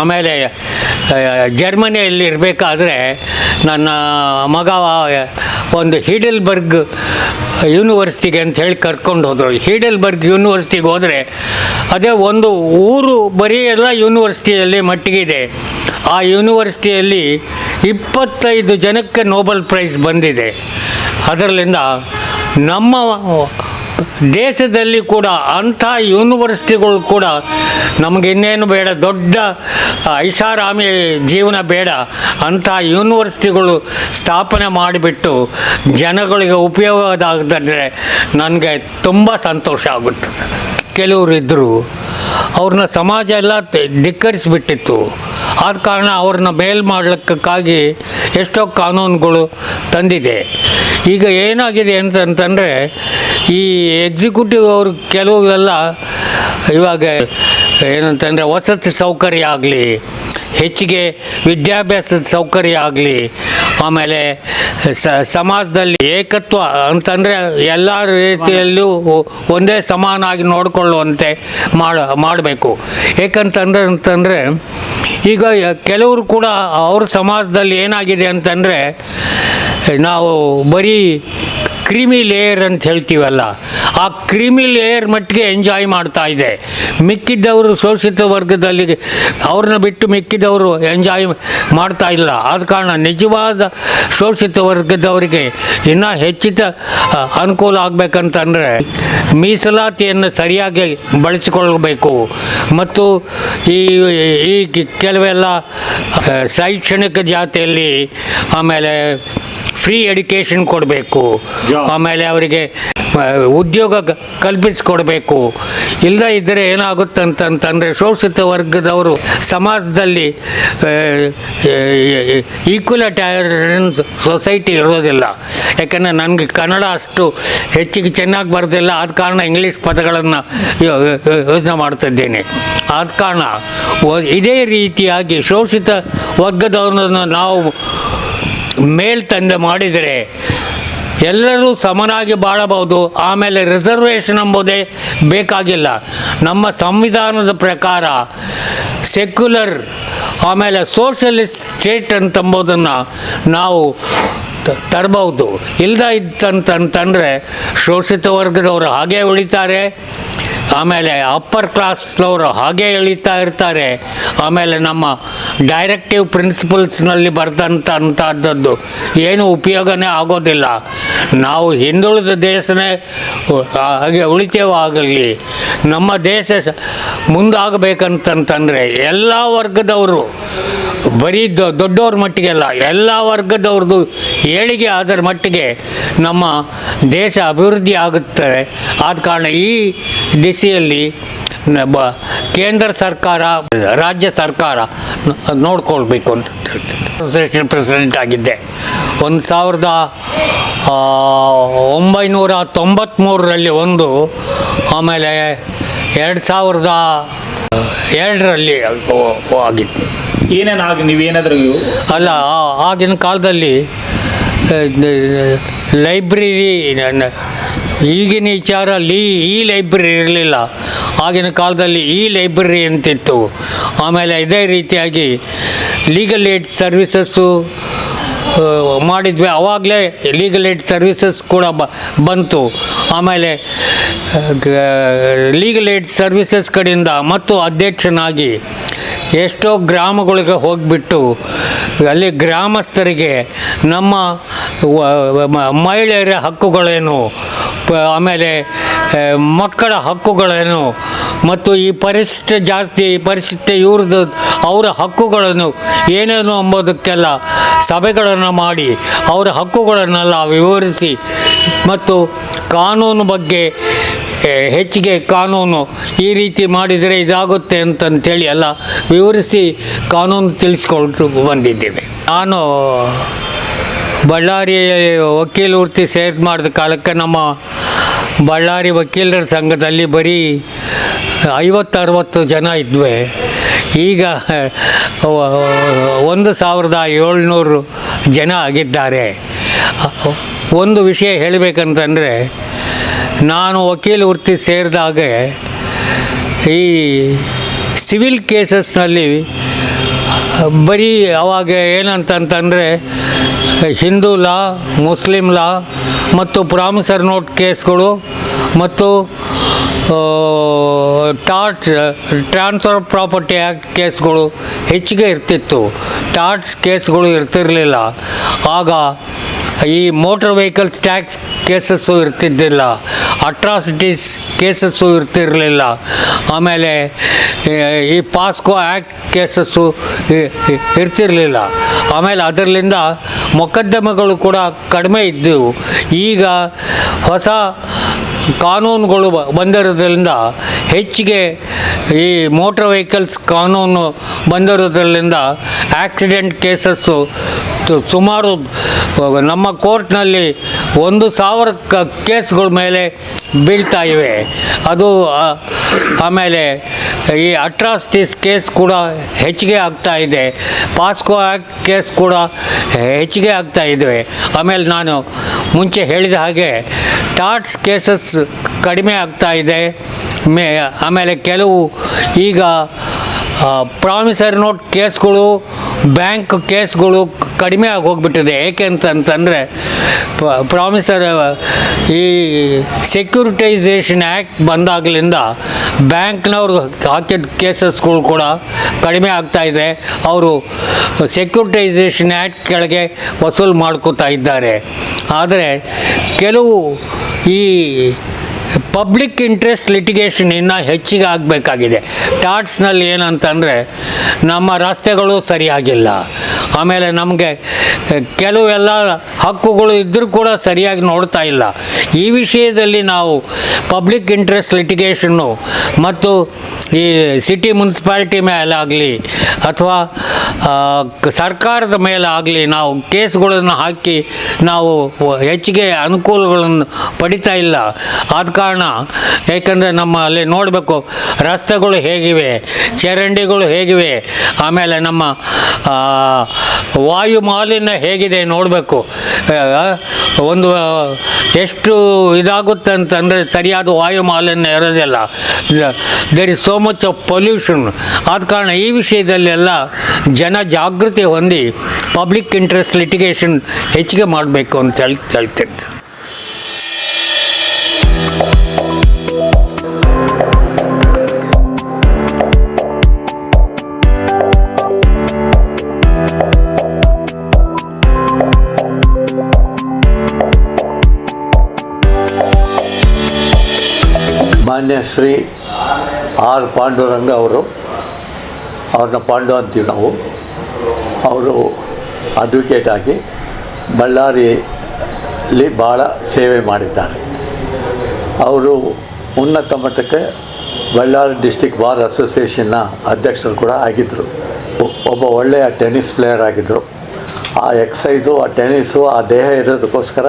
ಆಮೇಲೆ ಜರ್ಮನಿಯಲ್ಲಿ ಇರಬೇಕಾದ್ರೆ ನನ್ನ ಮಗ ಒಂದು ಹೀಡೆಲ್ಬರ್ಗ್ ಯೂನಿವರ್ಸಿಟಿಗೆ ಅಂತ ಹೇಳಿ ಕರ್ಕೊಂಡು ಹೋದರು. ಹೀಡೆಲ್ಬರ್ಗ್ ಯೂನಿವರ್ಸಿಟಿಗೆ ಹೋದರೆ ಅದೇ ಒಂದು ಊರು ಬರೀ ಎಲ್ಲ ಯೂನಿವರ್ಸಿಟಿಯಲ್ಲಿ ಮಟ್ಟಿಗಿದೆ. ಆ ಯೂನಿವರ್ಸಿಟಿಯಲ್ಲಿ 25 ಜನಕ್ಕೆ ನೋಬೆಲ್ ಪ್ರೈಸ್ ಬಂದಿದೆ. ಅದರಲ್ಲಿಂದ ನಮ್ಮ ದೇಶದಲ್ಲಿ ಕೂಡ ಅಂಥ ಯೂನಿವರ್ಸಿಟಿಗಳು ಕೂಡ ನಮಗೆ ಇನ್ನೇನು ಬೇಡ, ದೊಡ್ಡ ಐಷಾರಾಮಿ ಜೀವನ ಬೇಡ, ಅಂಥ ಯೂನಿವರ್ಸಿಟಿಗಳು ಸ್ಥಾಪನೆ ಮಾಡಿಬಿಟ್ಟು ಜನಗಳಿಗೆ ಉಪಯೋಗದಾಗದ್ರೆ ನನಗೆ ತುಂಬ ಸಂತೋಷ ಆಗುತ್ತದೆ. ಕೆಲವರು ಇದ್ದರು, ಅವ್ರನ್ನ ಸಮಾಜ ಎಲ್ಲ ಧಿಕ್ಕರಿಸಿಬಿಟ್ಟಿತ್ತು. ಆದ ಕಾರಣ ಅವ್ರನ್ನ ಬೇಲ್ ಮಾಡಲಿಕ್ಕಾಗಿ ಎಷ್ಟೋ ಕಾನೂನುಗಳು ತಂದಿದೆ. ಈಗ ಏನಾಗಿದೆ ಅಂತಂದರೆ ಈ ಎಕ್ಸಿಕ್ಯೂಟಿವ್ ಅವರು ಕೆಲವೆಲ್ಲ ಇವಾಗ ಏನಂತಂದರೆ ವಸತಿ ಸೌಕರ್ಯ ಆಗಲಿ, ಹೆಚ್ಚಿಗೆ ವಿದ್ಯಾಭ್ಯಾಸದ ಸೌಕರ್ಯ ಆಗಲಿ, ಆಮೇಲೆ ಸಮಾಜದಲ್ಲಿ ಏಕತ್ವ ಅಂತಂದರೆ ಎಲ್ಲ ರೀತಿಯಲ್ಲೂ ಒಂದೇ ಸಮಾನಾಗಿ ನೋಡಿಕೊಳ್ಳುವಂತೆ ಮಾಡಬೇಕು. ಏಕಂತಂದರೆ ಈಗ ಕೆಲವರು ಕೂಡ ಅವ್ರ ಸಮಾಜದಲ್ಲಿ ಏನಾಗಿದೆ ಅಂತಂದರೆ ನಾವು ಬರೀ ಕ್ರೀಮಿ ಲೇಯರ್ ಅಂತ ಹೇಳ್ತೀವಲ್ಲ, ಆ ಕ್ರೀಮಿ ಲೇಯರ್ ಮಟ್ಟಿಗೆ ಎಂಜಾಯ್ ಮಾಡ್ತಾ ಇದೆ. ಮಿಕ್ಕಿದ್ದವರು ಶೋಷಿತ ವರ್ಗದಲ್ಲಿ ಅವ್ರನ್ನ ಬಿಟ್ಟು ಮಿಕ್ಕಿದವರು ಎಂಜಾಯ್ ಮಾಡ್ತಾ ಇಲ್ಲ. ಆದ ಕಾರಣ ನಿಜವಾದ ಶೋಷಿತ ವರ್ಗದವರಿಗೆ ಇನ್ನೂ ಹೆಚ್ಚಿನ ಅನುಕೂಲ ಆಗಬೇಕಂತಂದರೆ ಮೀಸಲಾತಿಯನ್ನು ಸರಿಯಾಗಿ ಬಳಸಿಕೊಳ್ಳಬೇಕು. ಮತ್ತು ಈ ಈ ಕೆಲವೆಲ್ಲ ಶೈಕ್ಷಣಿಕ ಜಾತಿಯಲ್ಲಿ ಆಮೇಲೆ ಫ್ರೀ ಎಡ್ಯುಕೇಷನ್ ಕೊಡಬೇಕು, ಆಮೇಲೆ ಅವರಿಗೆ ಉದ್ಯೋಗ ಕಲ್ಪಿಸಿಕೊಡ್ಬೇಕು. ಇಲ್ಲದೇ ಇದ್ದರೆ ಏನಾಗುತ್ತಂತಂದರೆ ಶೋಷಿತ ವರ್ಗದವರು ಸಮಾಜದಲ್ಲಿ ಈಕ್ವಲಿಟೇರಿಯನ್ ಸೊಸೈಟಿ ಇರೋದಿಲ್ಲ. ಯಾಕಂದರೆ ನನಗೆ ಕನ್ನಡ ಅಷ್ಟು ಹೆಚ್ಚಿಗೆ ಚೆನ್ನಾಗಿ ಬರೋದಿಲ್ಲ, ಆದ ಕಾರಣ ಇಂಗ್ಲೀಷ್ ಪದಗಳನ್ನು ಯೋಚನೆ ಮಾಡ್ತಿದ್ದೇನೆ. ಆದ ಕಾರಣ ಇದೇ ರೀತಿಯಾಗಿ ಶೋಷಿತ ವರ್ಗದವರನ್ನು ನಾವು ಮೇಲ್ತಂದೆ ಮಾಡಿದರೆ ಎಲ್ಲರೂ ಸಮನಾಗಿ ಬಾಳಬಹುದು. ಆಮೇಲೆ ರಿಸರ್ವೇಷನ್ ಎಂಬುದೇ ಬೇಕಾಗಿಲ್ಲ. ನಮ್ಮ ಸಂವಿಧಾನದ ಪ್ರಕಾರ ಸೆಕ್ಯುಲರ್ ಆಮೇಲೆ ಸೋಷಲಿಸ್ಟ್ ಸ್ಟೇಟ್ ಅಂತಂಬುದನ್ನು ನಾವು ತರಬಹುದು. ಇಲ್ಲದ ಇತ್ತಂತಂದರೆ ಶೋಷಿತ ವರ್ಗದವರು ಹಾಗೇ ಉಳಿತಾರೆ, ಆಮೇಲೆ ಅಪ್ಪರ್ ಕ್ಲಾಸ್ನವರು ಹಾಗೇ ಎಳೀತಾ ಇರ್ತಾರೆ. ಆಮೇಲೆ ನಮ್ಮ ಡೈರೆಕ್ಟಿವ್ ಪ್ರಿನ್ಸಿಪಲ್ಸ್ನಲ್ಲಿ ಬರೆದಂಥದ್ದು ಏನು ಉಪಯೋಗನೇ ಆಗೋದಿಲ್ಲ. ನಾವು ಹಿಂದುಳಿದ ದೇಶನೇ ಹಾಗೆ ಉಳಿತೇವಾಗಲಿ. ನಮ್ಮ ದೇಶ ಮುಂದಾಗಬೇಕಂತಂತಂದರೆ ಎಲ್ಲ ವರ್ಗದವರು, ಬರೀ ದೊಡ್ಡವ್ರ ಮಟ್ಟಿಗೆಲ್ಲ ಎಲ್ಲ ವರ್ಗದವ್ರದ್ದು ಏಳಿಗೆ ಆದರ ಮಟ್ಟಿಗೆ ನಮ್ಮ ದೇಶ ಅಭಿವೃದ್ಧಿ ಆಗುತ್ತದೆ. ಆದ ಕಾರಣ ಈ ದಿಸೆಯಲ್ಲಿ ಕೇಂದ್ರ ಸರ್ಕಾರ, ರಾಜ್ಯ ಸರ್ಕಾರ ನೋಡ್ಕೊಳ್ಬೇಕು ಅಂತ ಹೇಳ್ತೀನಿ. ಅಸೋಸಿಯೇಷನ್ ಪ್ರೆಸಿಡೆಂಟ್ ಆಗಿದ್ದೆ 1993ರಲ್ಲಿ ಒಂದು, ಆಮೇಲೆ 2002ರಲ್ಲಿ ಆಗಿತ್ತು. ಏನೇನು ನೀವೇನಾದರೂ ಅಲ್ಲ, ಆಗಿನ ಕಾಲದಲ್ಲಿ ಲೈಬ್ರರಿ, ಈಗಿನ ವಿಚಾರ ಈ ಲೈಬ್ರರಿ ಇರಲಿಲ್ಲ. ಆಗಿನ ಕಾಲದಲ್ಲಿ ಈ ಲೈಬ್ರರಿ ಅಂತಿತ್ತು. ಆಮೇಲೆ ಇದೇ ರೀತಿಯಾಗಿ ಲೀಗಲ್ ಏಡ್ ಸರ್ವಿಸಸ್ಸು ಮಾಡಿದ್ವಿ. ಆವಾಗಲೇ ಲೀಗಲ್ ಏಡ್ ಸರ್ವಿಸಸ್ ಕೂಡ ಬಂತು. ಆಮೇಲೆ ಲೀಗಲ್ ಏಡ್ ಸರ್ವಿಸಸ್ ಕಡೆಯಿಂದ ಮತ್ತು ಅಧ್ಯಕ್ಷನಾಗಿ ಎಷ್ಟೋ ಗ್ರಾಮಗಳಿಗೆ ಹೋಗಿಬಿಟ್ಟು ಅಲ್ಲಿ ಗ್ರಾಮಸ್ಥರಿಗೆ ನಮ್ಮ ಮಹಿಳೆಯರ ಹಕ್ಕುಗಳೇನು, ಆಮೇಲೆ ಮಕ್ಕಳ ಹಕ್ಕುಗಳೇನು, ಮತ್ತು ಈ ಪರಿಶಿಷ್ಟ ಜಾಸ್ತಿ ಪರಿಶಿಷ್ಟ ಇವ್ರದ್ದು ಅವರ ಹಕ್ಕುಗಳನ್ನು ಏನೇನು ಎಂಬುದಕ್ಕೆಲ್ಲ ಸಭೆಗಳನ್ನು ಮಾಡಿ ಅವರ ಹಕ್ಕುಗಳನ್ನೆಲ್ಲ ವಿವರಿಸಿ, ಮತ್ತು ಕಾನೂನು ಬಗ್ಗೆ ಹೆಚ್ಚಿಗೆ ಕಾನೂನು ಈ ರೀತಿ ಮಾಡಿದರೆ ಇದಾಗುತ್ತೆ ಅಂತಂತೇಳಿ ಎಲ್ಲ ವಿವರಿಸಿ ಕಾನೂನು ತಿಳಿಸ್ಕೊಳ್ತು ಬಂದಿದ್ದೇವೆ. ನಾನು ಬಳ್ಳಾರಿ ವಕೀಲ ವೃತ್ತಿ ಮಾಡಿದ ಕಾಲಕ್ಕೆ ನಮ್ಮ ಬಳ್ಳಾರಿ ವಕೀಲರ ಸಂಘದಲ್ಲಿ ಬರೀ 50-60 ಜನ ಇದ್ವಿ. ಈಗ 1700 ಜನ ಆಗಿದ್ದಾರೆ. ಒಂದು ವಿಷಯ ಹೇಳಬೇಕಂತಂದರೆ, ನಾನು ವಕೀಲ ವೃತ್ತಿ ಸೇರಿದಾಗ ಈ ಸಿವಿಲ್ ಕೇಸಸ್ನಲ್ಲಿ ಬರೀ ಅವಾಗ ಏನಂತಂತಂದರೆ ಹಿಂದೂ ಲಾ, ಮುಸ್ಲಿಂ ಲಾ ಮತ್ತು ಪ್ರಾಮಿಸರ್ ನೋಟ್ ಕೇಸ್ಗಳು ಮತ್ತು ಟ್ರಾನ್ಸ್ಫರ್ ಪ್ರಾಪರ್ಟಿ ಆ್ಯಕ್ಟ್ ಕೇಸ್ಗಳು ಹೆಚ್ಚಿಗೆ ಇರ್ತಿತ್ತು. ಟಾರ್ಟ್ಸ್ ಕೇಸ್ಗಳು ಇರ್ತಿರಲಿಲ್ಲ. ಆಗ ಈ ಮೋಟರ್ ವೆಹಿಕಲ್ಸ್ ಟ್ಯಾಕ್ಸ್ ಕೇಸಸ್ಸು ಇರ್ತಿದ್ದಿಲ್ಲ, ಅಟ್ರಾಸಿಟೀಸ್ ಕೇಸಸ್ಸು ಇರ್ತಿರಲಿಲ್ಲ. ಆಮೇಲೆ ಈ ಪಾಸ್ಕೋ ಆ್ಯಕ್ಟ್ ಕೇಸಸ್ಸು ಇರ್ತಿರಲಿಲ್ಲ. ಆಮೇಲೆ ಅದರಿಂದ ಮೊಕದ್ದಮೆಗಳು ಕೂಡ ಕಡಿಮೆ ಇದ್ದವು. ಈಗ ಹೊಸ ಕಾನೂನುಗಳು ಬಂದಿರೋದ್ರಿಂದ ಹೆಚ್ಚಿಗೆ ಈ ಮೋಟರ್ ವೆಹಿಕಲ್ಸ್ ಕಾನೂನು ಬಂದಿರೋದ್ರಿಂದ ಆಕ್ಸಿಡೆಂಟ್ ಕೇಸಸ್ಸು ಸುಮಾರು ನಮ್ಮ ಕೋರ್ಟ್ನಲ್ಲಿ 1000 ಕೇಸ್ಗಳ ಮೇಲೆ ಬೀಳ್ತಾ ಇವೆ. ಅದು ಆಮೇಲೆ ಈ ಅಟ್ರಾಸಿಟೀಸ್ ಕೇಸ್ ಕೂಡ ಹೆಚ್ಚಿಗೆ ಆಗ್ತಾ ಇದೆ. ಪಾಸ್ಕೋ ಆ್ಯಕ್ಟ್ ಕೇಸ್ ಕೂಡ ಹೆಚ್ಚಿಗೆ ಆಗ್ತಾ ಇದ್ದಾವೆ. ಆಮೇಲೆ ನಾನು ಮುಂಚೆ ಹೇಳಿದ ಹಾಗೆ ಟಾರ್ಟ್ಸ್ ಕೇಸಸ್ ಕಡಿಮೆ ಆಗ್ತಾ ಇದೆ. ಆಮೇಲೆ ಕೆಲವು ಈಗ ಪ್ರಾಮಿಸರಿ ನೋಟ್ ಕೇಸ್ಗಳು ಬ್ಯಾಂಕ್ ಕೇಸ್ಗಳು ಕಡಿಮೆ ಆಗಿ ಹೋಗ್ಬಿಟ್ಟಿದೆ. ಏಕೆ ಅಂತಂತಂದರೆ ಪ್ರಾಮಿಸರ್ ಈ ಸೆಕ್ಯೂರಿಟೈಸೇಷನ್ ಆ್ಯಕ್ಟ್ ಬಂದಾಗಲಿಂದ ಬ್ಯಾಂಕ್ನವ್ರು ಹಾಕಿದ ಕೇಸಸ್ಗಳು ಕೂಡ ಕಡಿಮೆ ಆಗ್ತಾಯಿದೆ. ಅವರು ಸೆಕ್ಯೂರಿಟೈಸೇಷನ್ ಆ್ಯಕ್ಟ್ ಕೆಳಗೆ ವಸೂಲು ಮಾಡ್ಕೋತಾ ಇದ್ದಾರೆ. ಆದರೆ ಕೆಲವು ಈ ಪಬ್ಲಿಕ್ ಇಂಟ್ರೆಸ್ಟ್ ಲಿಟಿಗೇಷನ್ ಇನ್ನೂ ಹೆಚ್ಚಿಗೆ ಆಗಬೇಕಾಗಿದೆ. ಟಾಟ್ಸ್ನಲ್ಲಿ ಏನಂತಂದರೆ ನಮ್ಮ ರಸ್ತೆಗಳು ಸರಿಯಾಗಿಲ್ಲ, ಆಮೇಲೆ ನಮಗೆ ಕೆಲವೆಲ್ಲ ಹಕ್ಕುಗಳು ಇದ್ದರೂ ಕೂಡ ಸರಿಯಾಗಿ ನೋಡ್ತಾ ಇಲ್ಲ. ಈ ವಿಷಯದಲ್ಲಿ ನಾವು ಪಬ್ಲಿಕ್ ಇಂಟ್ರೆಸ್ಟ್ ಲಿಟಿಗೇಷನ್ನು ಮತ್ತು ಈ ಸಿಟಿ ಮುನ್ಸಿಪಾಲ್ಟಿ ಮೇಲಾಗಲಿ ಅಥವಾ ಸರ್ಕಾರದ ಮೇಲಾಗಲಿ ನಾವು ಕೇಸ್ಗಳನ್ನು ಹಾಕಿ ನಾವು ಹೆಚ್ಚಿಗೆ ಅನುಕೂಲಗಳನ್ನು ಪಡಿತಾ ಇಲ್ಲ. ಆದ ಕಾರಣ ಏಕೆಂದರೆ ನಮ್ಮಲ್ಲಿ ನೋಡಬೇಕು ರಸ್ತೆಗಳು ಹೇಗಿವೆ, ಚರಂಡಿಗಳು ಹೇಗಿವೆ, ಆಮೇಲೆ ನಮ್ಮ ವಾಯು ಮಾಲಿನ್ಯ ಹೇಗಿದೆ ನೋಡಬೇಕು. ಒಂದು ಎಷ್ಟು ಇದಾಗುತ್ತೆ ಅಂತಂದರೆ ಸರಿಯಾದ ವಾಯು ಮಾಲಿನ್ಯ ಇರೋದಿಲ್ಲ. There is so much of pollution. ಆದ ಕಾರಣ ಈ ವಿಷಯದಲ್ಲೆಲ್ಲ ಜನ ಜಾಗೃತಿ ಹೊಂದಿ ಪಬ್ಲಿಕ್ ಇಂಟ್ರೆಸ್ಟ್ ಲಿಟಿಗೇಷನ್ ಹೆಚ್ಚಿಗೆ ಮಾಡಬೇಕು ಅಂತ ಹೇಳ್ತಿದ್ದೆ. ಮಾನ್ಯ ಶ್ರೀ ಆರ್ ಪಾಂಡುರಂಗ ಅವರು, ಅವ್ರನ್ನ ಪಾಂಡು ಅಂತೀವಿ ನಾವು. ಅವರು ಅಡ್ವೊಕೇಟ್ ಆಗಿ ಬಳ್ಳಾರಿಯಲ್ಲಿ ಭಾಳ ಸೇವೆ ಮಾಡಿದ್ದಾರೆ. ಅವರು ಉನ್ನತ ಮಟ್ಟಕ್ಕೆ ಬಳ್ಳಾರಿ ಡಿಸ್ಟಿಕ್ ಬಾರ್ ಅಸೋಸಿಯೇಷನ್ನ ಅಧ್ಯಕ್ಷರು ಕೂಡ ಆಗಿದ್ದರು. ಒಬ್ಬ ಒಳ್ಳೆಯ ಟೆನ್ನಿಸ್ ಪ್ಲೇಯರ್ ಆಗಿದ್ದರು. ಆ ಎಕ್ಸೈಸು, ಆ ಟೆನ್ನಿಸು, ಆ ದೇಹ ಇರೋದಕ್ಕೋಸ್ಕರ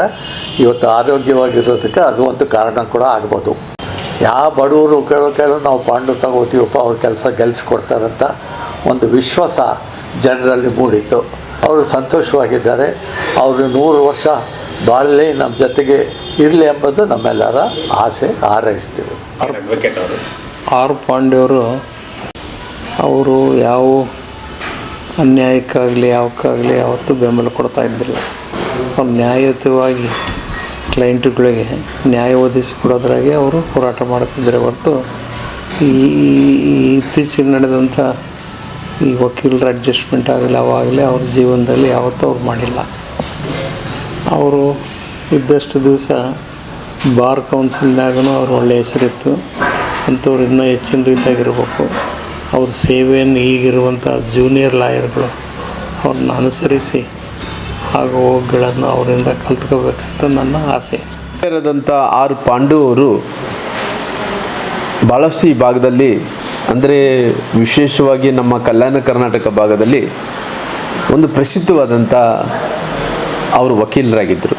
ಇವತ್ತು ಆರೋಗ್ಯವಾಗಿರೋದಕ್ಕೆ ಅದು ಒಂದು ಕಾರಣ ಕೂಡ ಆಗ್ಬೋದು. ಯಾವ ಬಡವರು ಕೇಳೋ ನಾವು ಪಾಂಡು ತಗೋತೀವಪ್ಪ, ಅವ್ರ ಕೆಲಸ ಗೆಲ್ಲಿಸ್ಕೊಡ್ತಾರಂತ ಒಂದು ವಿಶ್ವಾಸ ಜನರಲ್ಲಿ ಮೂಡಿತ್ತು. ಅವರು ಸಂತೋಷವಾಗಿದ್ದಾರೆ. ಅವರು 100 ವರ್ಷ ಬಾಳಲಿ ನಮ್ಮ ಜೊತೆಗೆ ಇರಲಿ ಎಂಬುದು ನಮ್ಮೆಲ್ಲರ ಆಸೆ, ಹಾರೈಸ್ತೀವಿ. ಆರ್ ಪಾಂಡೆಯವರು ಅವರು ಯಾವ ಅನ್ಯಾಯಕ್ಕಾಗಲಿ ಯಾವಕ್ಕಾಗಲಿ ಯಾವತ್ತೂ ಬೆಂಬಲ ಕೊಡ್ತಾ ಇದ್ದಿಲ್ಲ. ಅವ್ರು ನ್ಯಾಯಯುತವಾಗಿ ಕ್ಲೈಂಟ್ಗಳಿಗೆ ನ್ಯಾಯ ಒದಗಿಸಿಕೊಡೋದ್ರಾಗೆ ಅವರು ಹೋರಾಟ ಮಾಡ್ತಿದ್ದಾರೆ ಹೊರತು ಈ ಇತ್ತೀಚೆಗೆ ನಡೆದಂಥ ಈ ವಕೀಲರ ಅಡ್ಜಸ್ಟ್ಮೆಂಟ್ ಆಗಲಿ ಅವಾಗಲೇ ಅವ್ರ ಜೀವನದಲ್ಲಿ ಯಾವತ್ತೂ ಅವ್ರು ಮಾಡಿಲ್ಲ. ಅವರು ಇದ್ದಷ್ಟು ದಿವಸ ಬಾರ್ ಕೌನ್ಸಿಲ್ನಾಗೂ ಅವ್ರು ಒಳ್ಳೆಯ ಹೆಸರಿತ್ತು. ಅಂಥವ್ರು ಇನ್ನೂ ಹೆಚ್ಚಿನ ರೀತಿಯಾಗಿರ್ಬೇಕು. ಅವ್ರ ಸೇವೆಯನ್ನು ಈಗಿರುವಂಥ ಜೂನಿಯರ್ ಲಾಯರ್ಗಳು ಅವ್ರನ್ನ ಅನುಸರಿಸಿ ಹಾಗೂ ಹೋಗುಗಳನ್ನು ಅವರಿಂದ ಕಲ್ತ್ಕೋಬೇಕಂತ ನನ್ನ ಆಸೆ. ಆರ್ ಪಾಂಡು ಅವರು ಭಾಳಷ್ಟು ಈ ಭಾಗದಲ್ಲಿ, ಅಂದರೆ ವಿಶೇಷವಾಗಿ ನಮ್ಮ ಕಲ್ಯಾಣ ಕರ್ನಾಟಕ ಭಾಗದಲ್ಲಿ ಒಂದು ಪ್ರಸಿದ್ಧವಾದಂಥ ಅವರು ವಕೀಲರಾಗಿದ್ದರು.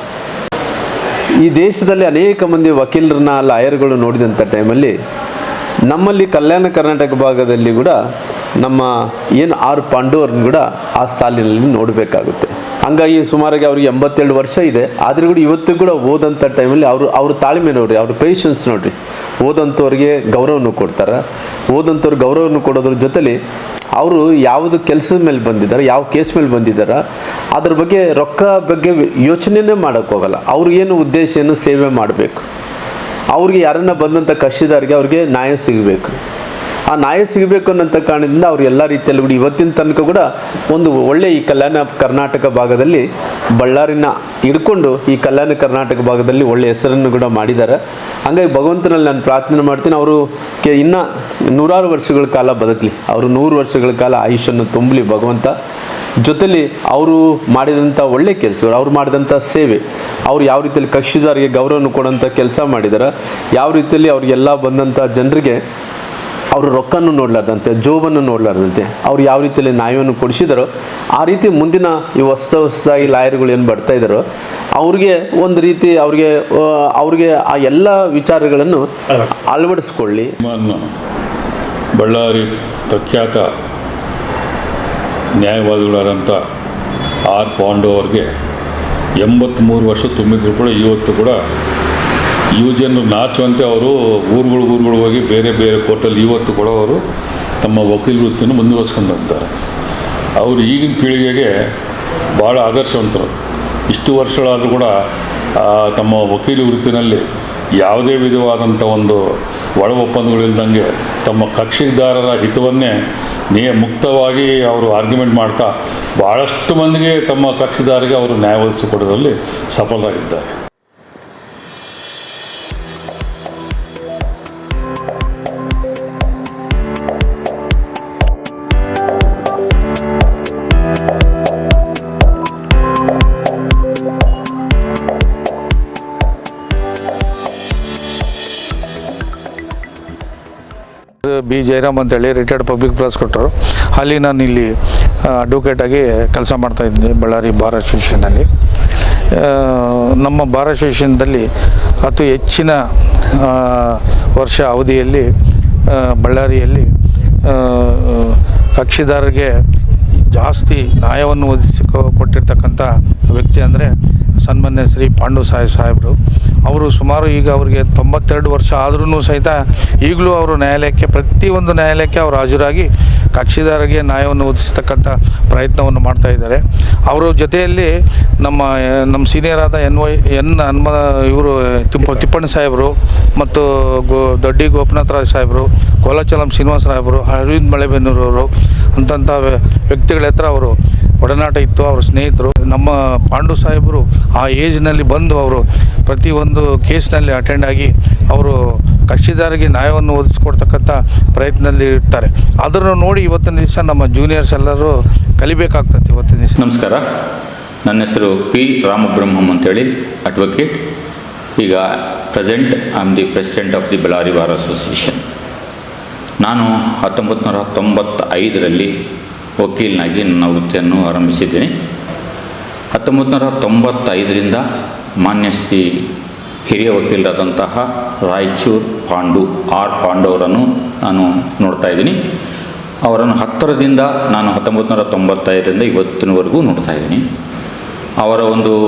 ಈ ದೇಶದಲ್ಲಿ ಅನೇಕ ಮಂದಿ ವಕೀಲರನ್ನ, ಲಾಯರ್ಗಳು ನೋಡಿದಂಥ ಟೈಮಲ್ಲಿ ನಮ್ಮಲ್ಲಿ ಕಲ್ಯಾಣ ಕರ್ನಾಟಕ ಭಾಗದಲ್ಲಿ ಕೂಡ ನಮ್ಮ ಏನು ಆರ್ ಪಾಂಡು ಅವ್ರನ್ನ ಕೂಡ ಆ ಸಾಲಿನಲ್ಲಿ ನೋಡಬೇಕಾಗುತ್ತೆ. ಹಂಗಾಗಿ ಸುಮಾರಾಗಿ ಅವ್ರಿಗೆ 82 ವರ್ಷ ಇದೆ. ಆದರೂ ಕೂಡ ಇವತ್ತು ಕೂಡ ಓದಂಥ ಟೈಮಲ್ಲಿ ಅವ್ರ ತಾಳ್ಮೆ ನೋಡ್ರಿ, ಅವ್ರ ಪೇಷನ್ಸ್ ನೋಡ್ರಿ. ಓದಂಥವ್ರಿಗೆ ಗೌರವವನ್ನು ಕೊಡ್ತಾರೆ. ಓದಂಥವ್ರಿಗೆ ಗೌರವವನ್ನು ಕೊಡೋದ್ರ ಜೊತೆಲಿ ಅವರು ಯಾವುದು ಕೆಲಸದ ಮೇಲೆ ಬಂದಿದ್ದಾರೆ, ಯಾವ ಕೇಸ್ ಮೇಲೆ ಬಂದಿದ್ದಾರೆ, ಅದ್ರ ಬಗ್ಗೆ ರೊಕ್ಕ ಬಗ್ಗೆ ಯೋಚನೆಯೇ ಮಾಡೋಕ್ಕೋಗಲ್ಲ. ಅವ್ರಿಗೇನು ಉದ್ದೇಶ ಏನು, ಸೇವೆ ಮಾಡಬೇಕು. ಅವ್ರಿಗೆ ಯಾರನ್ನ ಬಂದಂಥ ಕಕ್ಷಿದಾರಿಗೆ ಅವ್ರಿಗೆ ನ್ಯಾಯ ಸಿಗಬೇಕು. ಆ ನ್ಯಾಯ ಸಿಗಬೇಕು ಅನ್ನೋಂಥ ಕಾರಣದಿಂದ ಅವ್ರು ಎಲ್ಲ ರೀತಿಯಲ್ಲೂ ಕೂಡ ಇವತ್ತಿನ ತನಕ ಕೂಡ ಒಂದು ಒಳ್ಳೆಯ ಈ ಕಲ್ಯಾಣ ಕರ್ನಾಟಕ ಭಾಗದಲ್ಲಿ ಬಳ್ಳಾರಿನ ಹಿಡ್ಕೊಂಡು ಈ ಕಲ್ಯಾಣ ಕರ್ನಾಟಕ ಭಾಗದಲ್ಲಿ ಒಳ್ಳೆಯ ಹೆಸರನ್ನು ಕೂಡ ಮಾಡಿದ್ದಾರೆ. ಹಾಗಾಗಿ ಭಗವಂತನಲ್ಲಿ ನಾನು ಪ್ರಾರ್ಥನೆ ಮಾಡ್ತೀನಿ, ಅವರು ಇನ್ನೂ 100 ವರ್ಷಗಳ ಕಾಲ ಬದುಕಲಿ, ಅವರು 100 ವರ್ಷಗಳ ಕಾಲ ಆಯುಷನ್ನು ತುಂಬಲಿ ಭಗವಂತ. ಜೊತೆಲಿ ಅವರು ಮಾಡಿದಂಥ ಒಳ್ಳೆ ಕೆಲಸಗಳು, ಅವ್ರು ಮಾಡಿದಂಥ ಸೇವೆ, ಅವ್ರು ಯಾವ ರೀತಿಯಲ್ಲಿ ಕಕ್ಷಿದಾರಿಗೆ ಗೌರವವನ್ನು ಕೊಡೋಂಥ ಕೆಲಸ ಮಾಡಿದ್ದಾರೆ, ಯಾವ ರೀತಿಯಲ್ಲಿ ಅವ್ರಿಗೆಲ್ಲ ಬಂದಂಥ ಜನರಿಗೆ ಅವರು ರೊಕ್ಕನ್ನು ನೋಡಲಾರ್ದಂತೆ, ಜೋಬನ್ನು ನೋಡಲಾರ್ದಂತೆ ಅವ್ರು ಯಾವ ರೀತಿಯಲ್ಲಿ ನ್ಯಾಯವನ್ನು ಕೊಡಿಸಿದಾರೋ ಆ ರೀತಿ ಮುಂದಿನ ಈ ಹೊಸದಾಗಿ ಲಾಯರ್ಗಳು ಏನು ಬರ್ತಾ ಇದ್ದಾರೋ ಅವ್ರಿಗೆ ಒಂದು ರೀತಿ ಅವ್ರಿಗೆ ಆ ಎಲ್ಲ ವಿಚಾರಗಳನ್ನು ಅಳವಡಿಸ್ಕೊಳ್ಳಿ. ಬಳ್ಳಾರಿ ಪ್ರಖ್ಯಾತ ನ್ಯಾಯವಾದಿಗಳಾದಂಥ ಆರ್ ಪಾಂಡು ಅವ್ರಿಗೆ 83 ವರ್ಷ ತುಂಬಿದ್ರು ಕೂಡ ಇವತ್ತು ಕೂಡ ಯುವಜನರು ನಾಚುವಂತೆ ಅವರು ಊರುಗಳು ಹೋಗಿ ಬೇರೆ ಬೇರೆ ಕೋರ್ಟಲ್ಲಿ ಇವತ್ತು ಕೂಡ ಅವರು ತಮ್ಮ ವಕೀಲ ವೃತ್ತಿಯನ್ನು ಮುಂದುವರಿಸ್ಕೊಂಡು ಹೋಗ್ತಾರೆ. ಅವರು ಈಗಿನ ಪೀಳಿಗೆಗೆ ಭಾಳ ಆದರ್ಶವಂತರು. ಇಷ್ಟು ವರ್ಷಗಳಾದರೂ ಕೂಡ ತಮ್ಮ ವಕೀಲಿ ವೃತ್ತಿನಲ್ಲಿ ಯಾವುದೇ ವಿಧವಾದಂಥ ಒಂದು ಒಳ ಒಪ್ಪಂದಗಳಿಲ್ದಂಗೆ ತಮ್ಮ ಕಕ್ಷಿದಾರರ ಹಿತವನ್ನೇ ಮುಕ್ತವಾಗಿ ಅವರು ಆರ್ಗ್ಯುಮೆಂಟ್ ಮಾಡ್ತಾ ಭಾಳಷ್ಟು ಮಂದಿಗೆ ತಮ್ಮ ಕಕ್ಷಿದಾರರಿಗೆ ಅವರು ನ್ಯಾಯ ಒದಗಿಸಿಕೊಡೋದ್ರಲ್ಲಿ ಸಫಲರಾಗಿದ್ದಾರೆ. ಬಿ ಜಯರಾಮ್ ಅಂತೇಳಿ ರಿಟೈರ್ಡ್ ಪಬ್ಲಿಕ್ ಪ್ರಾಸಿಕ್ಯೂಟರು. ಅಲ್ಲಿ ನಾನು ಇಲ್ಲಿ ಅಡ್ವೊಕೇಟಾಗಿ ಕೆಲಸ ಮಾಡ್ತಾಯಿದ್ದೀನಿ ಬಳ್ಳಾರಿ ಬಾರ್ ಅಸೋಸಿಯೇಷನಲ್ಲಿ. ನಮ್ಮ ಬಾರ್ ಅಸೋಸಿಯೇಷನ್ದಲ್ಲಿ ಅತಿ ಹೆಚ್ಚಿನ ವರ್ಷ ಅವಧಿಯಲ್ಲಿ ಬಳ್ಳಾರಿಯಲ್ಲಿ ಕಕ್ಷಿದಾರರಿಗೆ ಜಾಸ್ತಿ ನ್ಯಾಯವನ್ನು ಕೊಟ್ಟಿರ್ತಕ್ಕಂಥ ವ್ಯಕ್ತಿ ಅಂದರೆ ಸನ್ಮಾನ್ಯ ಶ್ರೀ ಪಾಂಡು ಸಾಹೇಬರು. ಅವರು ಸುಮಾರು ಈಗ ಅವರಿಗೆ 92 ವರ್ಷ ಆದ್ರೂ ಸಹಿತ ಈಗಲೂ ಅವರು ನ್ಯಾಯಾಲಯಕ್ಕೆ ಪ್ರತಿಯೊಂದು ನ್ಯಾಯಾಲಯಕ್ಕೆ ಅವರು ಹಾಜರಾಗಿ ಕಕ್ಷಿದಾರರಿಗೆ ನ್ಯಾಯವನ್ನು ಒದಗಿಸ್ತಕ್ಕಂಥ ಪ್ರಯತ್ನವನ್ನು ಮಾಡ್ತಾಯಿದ್ದಾರೆ. ಅವರ ಜೊತೆಯಲ್ಲಿ ನಮ್ಮ ಸೀನಿಯರ್ ಆದ ಇವರು ತಿಪ್ಪಣ್ಣ ಸಾಹೇಬರು ಮತ್ತು ದೊಡ್ಡಿ ಗೋಪಿನಾಥರಾಜ್ ಸಾಹೇಬರು, ಕೋಲಾಚಲಂ ಶ್ರೀನಿವಾಸ ಸಾಹೇಬರು, ಅರವಿಂದ್ ಮಳೆಬೆನ್ನೂರವರು ಅಂಥ ವ್ಯಕ್ತಿಗಳ ಹತ್ರ ಅವರು ಒಡನಾಟ ಇತ್ತು, ಅವರ ಸ್ನೇಹಿತರು. ನಮ್ಮ ಪಾಂಡು ಸಾಹೇಬರು ಆ ಏಜ್ನಲ್ಲಿ ಬಂದು ಅವರು ಪ್ರತಿಯೊಂದು ಕೇಸ್ನಲ್ಲಿ ಅಟೆಂಡ್ ಆಗಿ ಅವರು ಕಕ್ಷಿದಾರರಿಗೆ ನ್ಯಾಯವನ್ನು ಒದಗಿಸ್ಕೊಡ್ತಕ್ಕಂಥ ಪ್ರಯತ್ನದಲ್ಲಿ ಇರ್ತಾರೆ. ಅದನ್ನು ನೋಡಿ ಇವತ್ತಿನ ದಿವಸ ನಮ್ಮ ಜೂನಿಯರ್ಸ್ ಎಲ್ಲರೂ ಕಲಿಬೇಕಾಗ್ತದೆ ಇವತ್ತಿನ ದಿವಸ. ನಮಸ್ಕಾರ, ನನ್ನ ಹೆಸರು ಪಿ ರಾಮಬ್ರಹ್ಮಂ ಅಂತೇಳಿ, ಅಡ್ವೊಕೇಟ್. ಈಗ present I am the president of the Ballari bar association. ನಾನು 1995ರಲ್ಲಿ ವಕೀಲನಾಗಿ ನನ್ನ ವೃತ್ತಿಯನ್ನು ಆರಂಭಿಸಿದ್ದೀನಿ. 1995ರಿಂದ ಮಾನ್ಯ ಶ್ರೀ ಹಿರಿಯ ವಕೀಲರಾದಂತಹ ರಾಯಚೂರು ಪಾಂಡು ಅವರನ್ನು ನಾನು ನೋಡ್ತಾ ಇದ್ದೀನಿ. ಅವರನ್ನು ಹತ್ತಿರದಿಂದ ನಾನು 1995ರಿಂದ ಇವತ್ತಿನವರೆಗೂ ನೋಡ್ತಾ ಇದ್ದೀನಿ. ಅವರ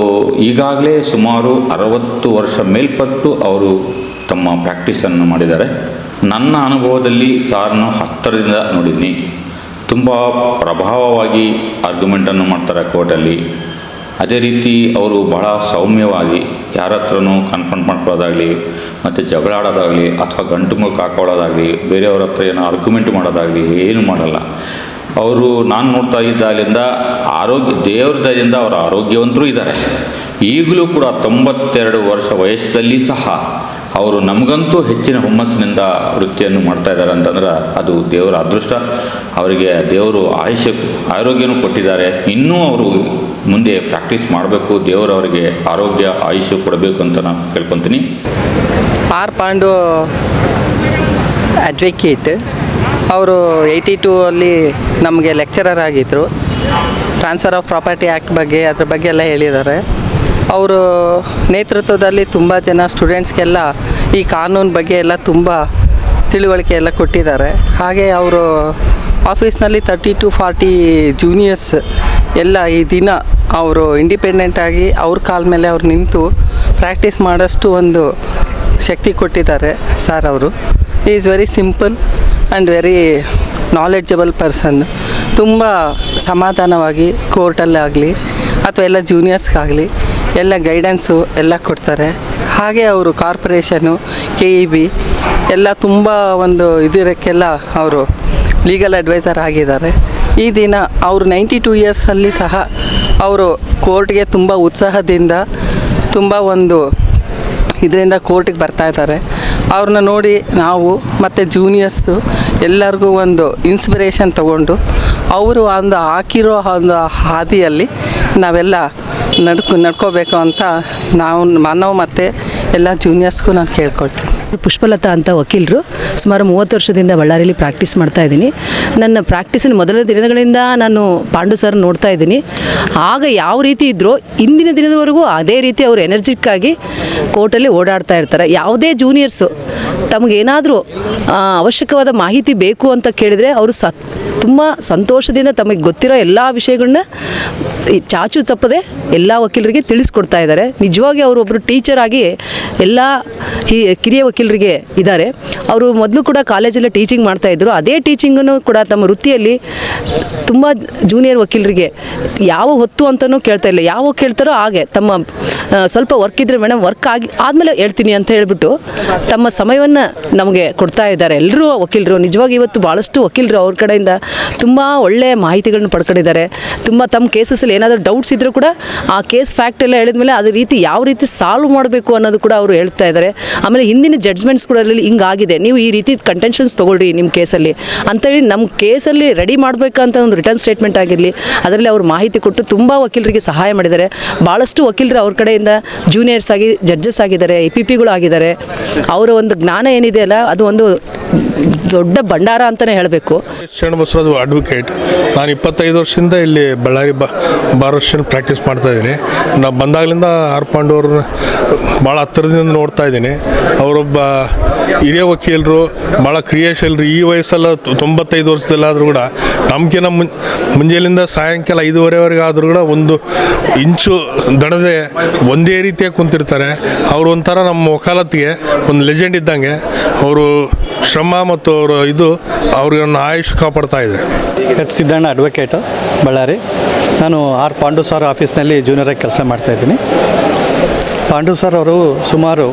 ಈಗಾಗಲೇ ಸುಮಾರು 60 ವರ್ಷ ಮೇಲ್ಪಟ್ಟು ಅವರು ತಮ್ಮ ಪ್ರಾಕ್ಟೀಸನ್ನು ಮಾಡಿದ್ದಾರೆ. ನನ್ನ ಅನುಭವದಲ್ಲಿ ಸಾರನ್ನು ಹತ್ತಿರದಿಂದ ನೋಡಿದ್ದೀನಿ. ತುಂಬ ಪ್ರಭಾವವಾಗಿ ಆರ್ಗ್ಯುಮೆಂಟನ್ನು ಮಾಡ್ತಾರೆ ಕೋರ್ಟಲ್ಲಿ. ಅದೇ ರೀತಿ ಅವರು ಬಹಳ ಸೌಮ್ಯವಾಗಿ ಯಾರ ಹತ್ರನೂ ಕನ್ಫ್ರಂಟ್ ಮಾಡ್ಕೊಳ್ಳೋದಾಗಲಿ, ಮತ್ತು ಜಗಳ ಆಡೋದಾಗಲಿ, ಅಥವಾ ಗಂಟು ಮುಖ ಹಾಕೊಳ್ಳೋದಾಗಲಿ, ಬೇರೆಯವ್ರ ಹತ್ರ ಏನೋ ಆರ್ಗ್ಯುಮೆಂಟ್ ಮಾಡೋದಾಗಲಿ ಏನೂ ಮಾಡಲ್ಲ. ಅವರು ನಾನು ನೋಡ್ತಾ ಇದ್ದಾಗಲಿಂದ ದೇವ್ರ ದಯದಿಂದ ಅವರ ಆರೋಗ್ಯವಂತರೂ ಇದ್ದಾರೆ. ಈಗಲೂ ಕೂಡ 92 ವರ್ಷ ವಯಸ್ಸಲ್ಲಿ ಸಹ ಅವರು ನಮಗಂತೂ ಹೆಚ್ಚಿನ ಹುಮ್ಮಸ್ಸಿನಿಂದ ವೃತ್ತಿಯನ್ನು ಮಾಡ್ತಾ ಇದ್ದಾರೆ ಅಂತಂದ್ರೆ ಅದು ದೇವರ ಅದೃಷ್ಟ. ಅವರಿಗೆ ದೇವರು ಆರೋಗ್ಯನೂ ಕೊಟ್ಟಿದ್ದಾರೆ. ಇನ್ನೂ ಅವರು ಮುಂದೆ ಪ್ರಾಕ್ಟೀಸ್ ಮಾಡಬೇಕು. ದೇವರು ಅವರಿಗೆ ಆರೋಗ್ಯ ಆಯುಷ್ಯ ಕೊಡಬೇಕು ಅಂತ ನಾನು ಕೇಳ್ಕೊತೀನಿ. R Pandu advocate. ಅವರು 82ಅಲ್ಲಿ ನಮಗೆ ಲೆಕ್ಚರರ್ ಆಗಿದ್ದರು. ಟ್ರಾನ್ಸ್ಫರ್ ಆಫ್ ಪ್ರಾಪರ್ಟಿ ಆ್ಯಕ್ಟ್ ಬಗ್ಗೆ ಅದ್ರ ಬಗ್ಗೆ ಎಲ್ಲ ಹೇಳಿದ್ದಾರೆ. ಅವರು ನೇತೃತ್ವದಲ್ಲಿ ತುಂಬ ಜನ ಸ್ಟೂಡೆಂಟ್ಸ್ಗೆಲ್ಲ ಈ ಕಾನೂನು ಬಗ್ಗೆ ಎಲ್ಲ ತುಂಬ ತಿಳುವಳಿಕೆ ಎಲ್ಲ ಕೊಟ್ಟಿದ್ದಾರೆ. ಹಾಗೆ ಅವರು ಆಫೀಸ್ನಲ್ಲಿ 30 to 40 ಜೂನಿಯರ್ಸ್ ಎಲ್ಲ ಈ ದಿನ ಅವರು ಇಂಡಿಪೆಂಡೆಂಟಾಗಿ ಅವ್ರ ಕಾಲ ಮೇಲೆ ಅವ್ರು ನಿಂತು ಪ್ರಾಕ್ಟೀಸ್ ಮಾಡೋಷ್ಟು ಒಂದು ಶಕ್ತಿ ಕೊಟ್ಟಿದ್ದಾರೆ ಸರ್ ಅವರು. ಈ is very simple and very knowledgeable person. ತುಂಬ ಸಮಾಧಾನವಾಗಿ ಕೋರ್ಟಲ್ಲಾಗಲಿ ಅಥವಾ ಎಲ್ಲ ಜೂನಿಯರ್ಸ್ಗಾಗಲಿ ಎಲ್ಲ ಗೈಡೆನ್ಸು ಎಲ್ಲ ಕೊಡ್ತಾರೆ. ಹಾಗೆ ಅವರು ಕಾರ್ಪೊರೇಷನು, KEB ಎಲ್ಲ ತುಂಬ ಇದಕ್ಕೆಲ್ಲ ಅವರು ಲೀಗಲ್ ಅಡ್ವೈಸರ್ ಆಗಿದ್ದಾರೆ. ಈ ದಿನ ಅವರು 92 ಇಯರ್ಸಲ್ಲಿ ಸಹ ಅವರು ಕೋರ್ಟ್ಗೆ ತುಂಬ ಉತ್ಸಾಹದಿಂದ ತುಂಬ ಇದರಿಂದ ಕೋರ್ಟಿಗೆ ಬರ್ತಾಯಿದ್ದಾರೆ. ಅವ್ರನ್ನ ನೋಡಿ ನಾವು ಮತ್ತು ಜೂನಿಯರ್ಸು ಎಲ್ಲರಿಗೂ ಇನ್ಸ್ಪಿರೇಷನ್ ತಗೊಂಡು ಅವರು ಹಾಕಿರೋ ಹಾದಿಯಲ್ಲಿ ನಾವೆಲ್ಲ ನಡ್ಕೋಬೇಕು ಅಂತ ನಾವು ಮತ್ತು ಎಲ್ಲ ಜೂನಿಯರ್ಸ್ಗೂ ನಾನು ಕೇಳ್ಕೊಳ್ತೀನಿ. ಪುಷ್ಪಲತಾ ಅಂತ ವಕೀಲರು. ಸುಮಾರು 30 ವರ್ಷದಿಂದ ಬಳ್ಳಾರಿಯಲ್ಲಿ ಪ್ರಾಕ್ಟೀಸ್ ಮಾಡ್ತಾ ಇದ್ದೀನಿ. ನನ್ನ ಪ್ರಾಕ್ಟೀಸಿನ ಮೊದಲ ದಿನಗಳಿಂದ ನಾನು ಪಾಂಡು ಸರ್ ನೋಡ್ತಾ ಇದ್ದೀನಿ. ಆಗ ಯಾವ ರೀತಿ ಇದ್ರೋ ಇಂದಿನ ದಿನದವರೆಗೂ ಅದೇ ರೀತಿ ಅವರು ಎನರ್ಜಿಕ್ಕಾಗಿ ಕೋರ್ಟಲ್ಲಿ ಓಡಾಡ್ತಾ ಇರ್ತಾರೆ. ಯಾವುದೇ ಜೂನಿಯರ್ಸು ತಮಗೇನಾದರೂ ಅವಶ್ಯಕವಾದ ಮಾಹಿತಿ ಬೇಕು ಅಂತ ಕೇಳಿದರೆ ಅವರು ತುಂಬ ಸಂತೋಷದಿಂದ ತಮಗೆ ಗೊತ್ತಿರೋ ಎಲ್ಲ ವಿಷಯಗಳನ್ನ ಚಾಚು ತಪ್ಪದೆ ಎಲ್ಲ ವಕೀಲರಿಗೆ ತಿಳಿಸ್ಕೊಡ್ತಾ ಇದ್ದಾರೆ. ನಿಜವಾಗಿ ಅವರು ಒಬ್ಬರು ಟೀಚರ್ ಆಗಿ ಎಲ್ಲ ಕಿರಿಯ ವಕೀಲರಿಗೆ ಇದ್ದಾರೆ. ಅವರು ಮೊದಲು ಕೂಡ ಕಾಲೇಜಲ್ಲೇ ಟೀಚಿಂಗ್ ಮಾಡ್ತಾಯಿದ್ರು. ಅದೇ ಟೀಚಿಂಗನ್ನು ಕೂಡ ತಮ್ಮ ವೃತ್ತಿಯಲ್ಲಿ ತುಂಬ ಜೂನಿಯರ್ ವಕೀಲರಿಗೆ ಯಾವ ಹೊತ್ತು ಅಂತಲೂ ಕೇಳ್ತಾ ಇಲ್ಲ, ಯಾವ ಕೇಳ್ತಾರೋ ಹಾಗೆ ತಮ್ಮ ಸ್ವಲ್ಪ ವರ್ಕ್ ಇದ್ದರೆ ಮೇಡಮ್ ವರ್ಕ್ ಆದಮೇಲೆ ಹೇಳ್ತೀನಿ ಅಂತ ಹೇಳಿಬಿಟ್ಟು ತಮ್ಮ ಸಮಯವನ್ನು ನಮಗೆ ಕೊಡ್ತಾ ಇದ್ದಾರೆ ಎಲ್ಲರೂ ವಕೀಲರು. ನಿಜವಾಗಿ ಇವತ್ತು ಭಾಳಷ್ಟು ವಕೀಲರು ಅವ್ರ ಕಡೆಯಿಂದ ತುಂಬ ಒಳ್ಳೆಯ ಮಾಹಿತಿಗಳನ್ನ ಪಡ್ಕೊಂಡಿದ್ದಾರೆ. ತುಂಬ ತಮ್ಮ ಕೇಸಸ್ಸಲ್ಲಿ ಏನಾದರೂ ಡೌಟ್ಸ್ ಇದ್ದರೂ ಕೂಡ ಆ ಕೇಸ್ ಫ್ಯಾಕ್ಟ್ ಎಲ್ಲ ಹೇಳಿದ್ಮೇಲೆ ಅದೇ ರೀತಿ ಯಾವ ರೀತಿ ಸಾಲ್ವ್ ಮಾಡಬೇಕು ಅನ್ನೋದು ಕೂಡ ಅವರು ಹೇಳ್ತಾ ಇದ್ದಾರೆ. ಆಮೇಲೆ ಹಿಂದಿನ ಜಡ್ಜ್ಮೆಂಟ್ಸ್ ಕೂಡ ಹಿಂಗಾಗಿದೆ, ನೀವು ಈ ರೀತಿ ಕಂಟೆನ್ಷನ್ಸ್ ತೊಗೊಳ್ರಿ ನಿಮ್ಮ ಕೇಸಲ್ಲಿ ಅಂತೇಳಿ ನಮ್ಮ ಕೇಸಲ್ಲಿ ರೆಡಿ ಮಾಡಬೇಕಂತ ಒಂದು ರಿಟರ್ನ್ ಸ್ಟೇಟ್ಮೆಂಟ್ ಆಗಿರಲಿ ಅದರಲ್ಲಿ ಅವರು ಮಾಹಿತಿ ಕೊಟ್ಟು ತುಂಬ ವಕೀಲರಿಗೆ ಸಹಾಯ ಮಾಡಿದ್ದಾರೆ. ಭಾಳಷ್ಟು ವಕೀಲರು ಅವ್ರ ಕಡೆಯಿಂದ ಜೂನಿಯರ್ಸ್ ಆಗಿ ಜಡ್ಜಸ್ ಆಗಿದ್ದಾರೆ, APPಗಳು ಆಗಿದ್ದಾರೆ. ಅವರ ಒಂದು ಜ್ಞಾನ ಏನಿದೆ ಅಲ್ಲ ಅದು ಒಂದು ದೊಡ್ಡ ಭಂಡಾರ ಅಂತಲೇ ಹೇಳಬೇಕು. ಶರಣಬಸವರಾಜ್ ಅಡ್ವೊಕೇಟ್. ನಾನು 25 ವರ್ಷದಿಂದ ಇಲ್ಲಿ ಬಳ್ಳಾರಿ ಬಾರ್ ಅಸೋಸಿಯೇಷನ್ ಪ್ರಾಕ್ಟೀಸ್ ಮಾಡ್ತಾಯಿದ್ದೀನಿ. ನಾನು ಬಂದಾಗಲಿಂದ ಆರ್ ಪಾಂಡು ಅವ್ರನ್ನ ಭಾಳ ಹತ್ತಿರದಿಂದ ನೋಡ್ತಾ ಇದ್ದೀನಿ. ಅವರೊಬ್ಬ ಹಿರಿಯ ವಕೀಲರು, ಭಾಳ ಕ್ರಿಯಾಶೀಲರು. ಈ ವಯಸ್ಸಲ್ಲ 95 ವರ್ಷದಲ್ಲಾದರೂ ಕೂಡ ನಮ್ಗಿನ ಮುಂಜಾನೆಯಿಂದ ಸಾಯಂಕಾಲ 5:30ವರೆಗೆ ಆದರೂ ಕೂಡ ಒಂದು ಇಂಚು ದಡದೆ ಒಂದೇ ರೀತಿಯಾಗಿ ಕುಂತಿರ್ತಾರೆ. ಅವರು ಒಂಥರ ನಮ್ಮ ವಕಾಲತ್ತಿಗೆ ಒಂದು ಲೆಜೆಂಡ್ ಇದ್ದಂಗೆ. ಅವರು ಶ್ರಮ ಮತ್ತು ಅವರು ಅವ್ರಿಗೆ ಆಯುಷ್ ಕಾಪಾಡ್ತಾ ಇದೆ. ಸಿದ್ದಣ್ಣ ಅಡ್ವೊಕೇಟು, ಬಳ್ಳಾರಿ. ನಾನು ಆರ್ ಪಾಂಡು ಸರ್ ಆಫೀಸ್ನಲ್ಲಿ ಜೂನಿಯರಾಗಿ ಕೆಲಸ ಮಾಡ್ತಾಯಿದ್ದೀನಿ. ಪಾಂಡು ಸರ್ ಅವರು ಸುಮಾರು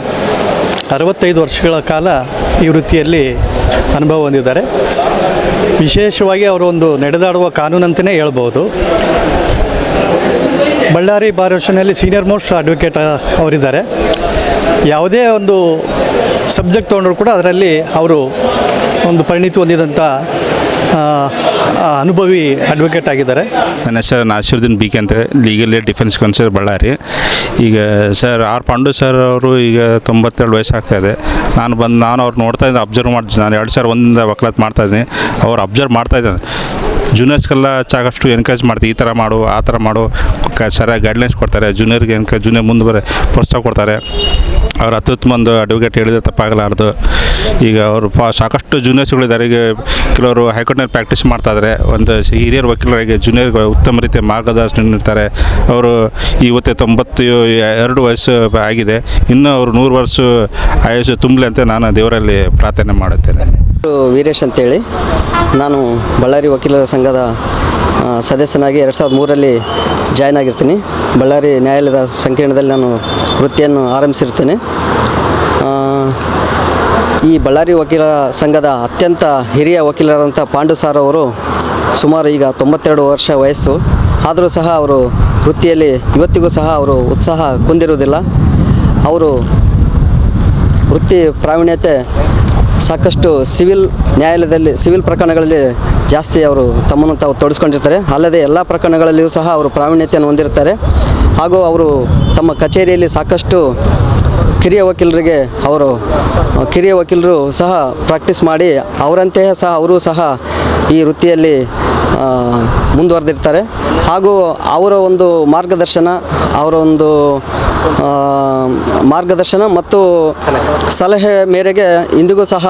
65 ವರ್ಷಗಳ ಕಾಲ ಈ ವೃತ್ತಿಯಲ್ಲಿ ಅನುಭವ ಹೊಂದಿದ್ದಾರೆ. ವಿಶೇಷವಾಗಿ ಅವರು ಒಂದು ನಡೆದಾಡುವ ಕಾನೂನಂತಲೇ ಹೇಳ್ಬೋದು. ಬಳ್ಳಾರಿ ಬಾರ್ ಅಸೋಸಿಯೇಷನ್ನಲ್ಲಿ ಸೀನಿಯರ್ ಮೋಸ್ಟ್ ಅಡ್ವೊಕೇಟ್ ಅವರಿದ್ದಾರೆ. ಯಾವುದೇ ಒಂದು ಸಬ್ಜೆಕ್ಟ್ ತೊಗೊಂಡ್ರು ಕೂಡ ಅದರಲ್ಲಿ ಅವರು ಒಂದು ಪರಿಣಿತಿ ಹೊಂದಿದಂಥ ಅನುಭವಿ ಅಡ್ವೊಕೇಟ್ ಆಗಿದ್ದಾರೆ. ನನ್ನ ಹೆಸರು ನಾಸಿರುದ್ದೀನ್ BK ಅಂತ, legal aid defence counsel Ballari. ಈಗ ಸರ್ ಆರ್ ಪಾಂಡು ಸರ್ ಅವರು ಈಗ 92 ವಯಸ್ಸಾಗ್ತಾಯಿದೆ. ನಾನು ಅವ್ರು ನೋಡ್ತಾ ಇದ್ದೆ, ಅಬ್ಸರ್ವ್ ಮಾಡ್ತೀನಿ. ನಾನು 2001 ವಕಾಲತ್ ಮಾಡ್ತಾಯಿದ್ದೀನಿ. ಅವ್ರು ಅಬ್ಸರ್ವ್ ಮಾಡ್ತಾಯಿದ್ದಾನೆ. ಜೂನಿಯರ್ಸ್ಗೆಲ್ಲ ಸಾಕಷ್ಟು ಎನ್ಕರೇಜ್ ಮಾಡ್ತೀವಿ, ಈ ಥರ ಮಾಡು ಆ ಥರ ಮಾಡು, ಸರಿಯಾಗಿ ಗೈಡ್ಲೈನ್ಸ್ ಕೊಡ್ತಾರೆ. ಜೂನಿಯರ್ಗೆ ಜೂನಿಯರ್ ಮುಂದೆ ಪ್ರೋತ್ಸಾಹ ಕೊಡ್ತಾರೆ. ಅವ್ರು ಅತ್ಯುತ್ತಮ ಒಂದು ಅಡ್ವೊಕೇಟ್ ಹೇಳಿದ್ರೆ ತಪ್ಪಾಗಲಾರ್ದು. ಈಗ ಅವರು ಸಾಕಷ್ಟು ಜೂನಿಯರ್ಸ್ಗಳಿದ್ದಾರೆ. ಈಗ ಕೆಲವರು ಹೈಕೋರ್ಟ್ನಲ್ಲಿ ಪ್ರಾಕ್ಟೀಸ್ ಮಾಡ್ತಾಯಿದ್ದಾರೆ. ಒಂದು ಹಿರಿಯರ್ ವಕೀಲರಾಗಿ ಜೂನಿಯರ್ಗೆ ಉತ್ತಮ ರೀತಿಯ ಮಾರ್ಗದರ್ಶನ ನೀಡ್ತಾರೆ. ಅವರು ಇವತ್ತೇ 92 ವಯಸ್ಸು ಆಗಿದೆ. ಇನ್ನೂ ಅವರು 100 ವರ್ಷ ಆಯುಷ್ಯ ತುಂಬಲಿ ಅಂತ ನಾನು ದೇವರಲ್ಲಿ ಪ್ರಾರ್ಥನೆ ಮಾಡುತ್ತೇನೆ. ವೀರೇಶ್ ಅಂತೇಳಿ, ನಾನು ಬಳ್ಳಾರಿ ವಕೀಲರ ಸಂಘದ ಸದಸ್ಯನಾಗಿ 2003ರಲ್ಲಿ ಜಾಯ್ನ್ ಆಗಿರ್ತೀನಿ. ಬಳ್ಳಾರಿ ನ್ಯಾಯಾಲಯದ ಸಂಕೀರ್ಣದಲ್ಲಿ ನಾನು ವೃತ್ತಿಯನ್ನು ಆರಂಭಿಸಿರ್ತೇನೆ. ಈ ಬಳ್ಳಾರಿ ವಕೀಲರ ಸಂಘದ ಅತ್ಯಂತ ಹಿರಿಯ ವಕೀಲರಾದಂಥ ಪಾಂಡು ಸಾರ್ ಅವರು ಸುಮಾರು ಈಗ 92 ವರ್ಷ ವಯಸ್ಸು. ಆದರೂ ಸಹ ಅವರು ವೃತ್ತಿಯಲ್ಲಿ ಇವತ್ತಿಗೂ ಸಹ ಅವರು ಉತ್ಸಾಹ ಕುಂದಿರುವುದಿಲ್ಲ. ಅವರು ವೃತ್ತಿ ಪ್ರಾವೀಣ್ಯತೆ ಸಾಕಷ್ಟು ಸಿವಿಲ್ ನ್ಯಾಯಾಲಯದಲ್ಲಿ ಸಿವಿಲ್ ಪ್ರಕರಣಗಳಲ್ಲಿ ಜಾಸ್ತಿ ಅವರು ತಮ್ಮನ್ನು ತಾವು ತೊಡಗಿಸ್ಕೊಂಡಿರ್ತಾರೆ. ಅಲ್ಲದೆ ಎಲ್ಲ ಪ್ರಕರಣಗಳಲ್ಲಿಯೂ ಸಹ ಅವರು ಪ್ರಾವೀಣ್ಯತೆಯನ್ನು ಹೊಂದಿರ್ತಾರೆ. ಹಾಗೂ ಅವರು ತಮ್ಮ ಕಚೇರಿಯಲ್ಲಿ ಸಾಕಷ್ಟು ಕಿರಿಯ ವಕೀಲರು ಸಹ ಪ್ರಾಕ್ಟೀಸ್ ಮಾಡಿ ಅವರಂತೆಯೇ ಸಹ ಅವರು ಸಹ ಈ ವೃತ್ತಿಯಲ್ಲಿ ಮುಂದುವರೆದಿರ್ತಾರೆ. ಹಾಗೂ ಅವರ ಒಂದು ಮಾರ್ಗದರ್ಶನ ಮತ್ತು ಸಲಹೆ ಮೇರೆಗೆ ಇಂದಿಗೂ ಸಹ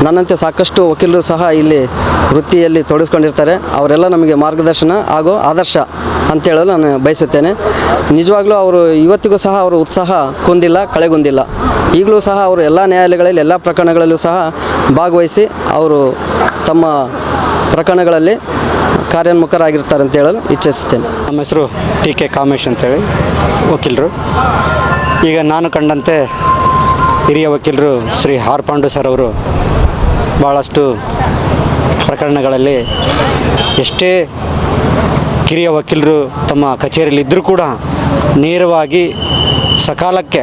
ನನ್ನಂತೆ ಸಾಕಷ್ಟು ವಕೀಲರು ಸಹ ಇಲ್ಲಿ ವೃತ್ತಿಯಲ್ಲಿ ತೊಡಗಿಸ್ಕೊಂಡಿರ್ತಾರೆ. ಅವರೆಲ್ಲ ನಮಗೆ ಮಾರ್ಗದರ್ಶನ ಹಾಗೂ ಆದರ್ಶ ಅಂತೇಳಲು ನಾನು ಬಯಸುತ್ತೇನೆ. ನಿಜವಾಗ್ಲೂ ಅವರು ಇವತ್ತಿಗೂ ಸಹ ಅವರು ಉತ್ಸಾಹ ಕುಂದಿಲ್ಲ, ಕಳೆಗುಂದಿಲ್ಲ. ಈಗಲೂ ಸಹ ಅವರು ಎಲ್ಲ ನ್ಯಾಯಾಲಯಗಳಲ್ಲಿ ಎಲ್ಲ ಪ್ರಕರಣಗಳಲ್ಲೂ ಸಹ ಭಾಗವಹಿಸಿ ಅವರು ತಮ್ಮ ಪ್ರಕರಣಗಳಲ್ಲಿ ಕಾರ್ಯೋನ್ಮುಖರಾಗಿರ್ತಾರೆ ಅಂತ ಹೇಳಲು ಇಚ್ಛಿಸುತ್ತೇನೆ. ನಮ್ಮ ಹೆಸರು TK ಕಾಮೇಶ್ ಅಂತೇಳಿ, ವಕೀಲರು. ಈಗ ನಾನು ಕಂಡಂತೆ ಹಿರಿಯ ವಕೀಲರು ಶ್ರೀ ಆರ್ ಪಾಂಡು ಸರ್ ಅವರು ಭಾಳಷ್ಟು ಪ್ರಕರಣಗಳಲ್ಲಿ ಎಷ್ಟೇ ಕಿರಿಯ ವಕೀಲರು ತಮ್ಮ ಕಚೇರಿಯಲ್ಲಿದ್ದರೂ ಕೂಡ ನೇರವಾಗಿ ಸಕಾಲಕ್ಕೆ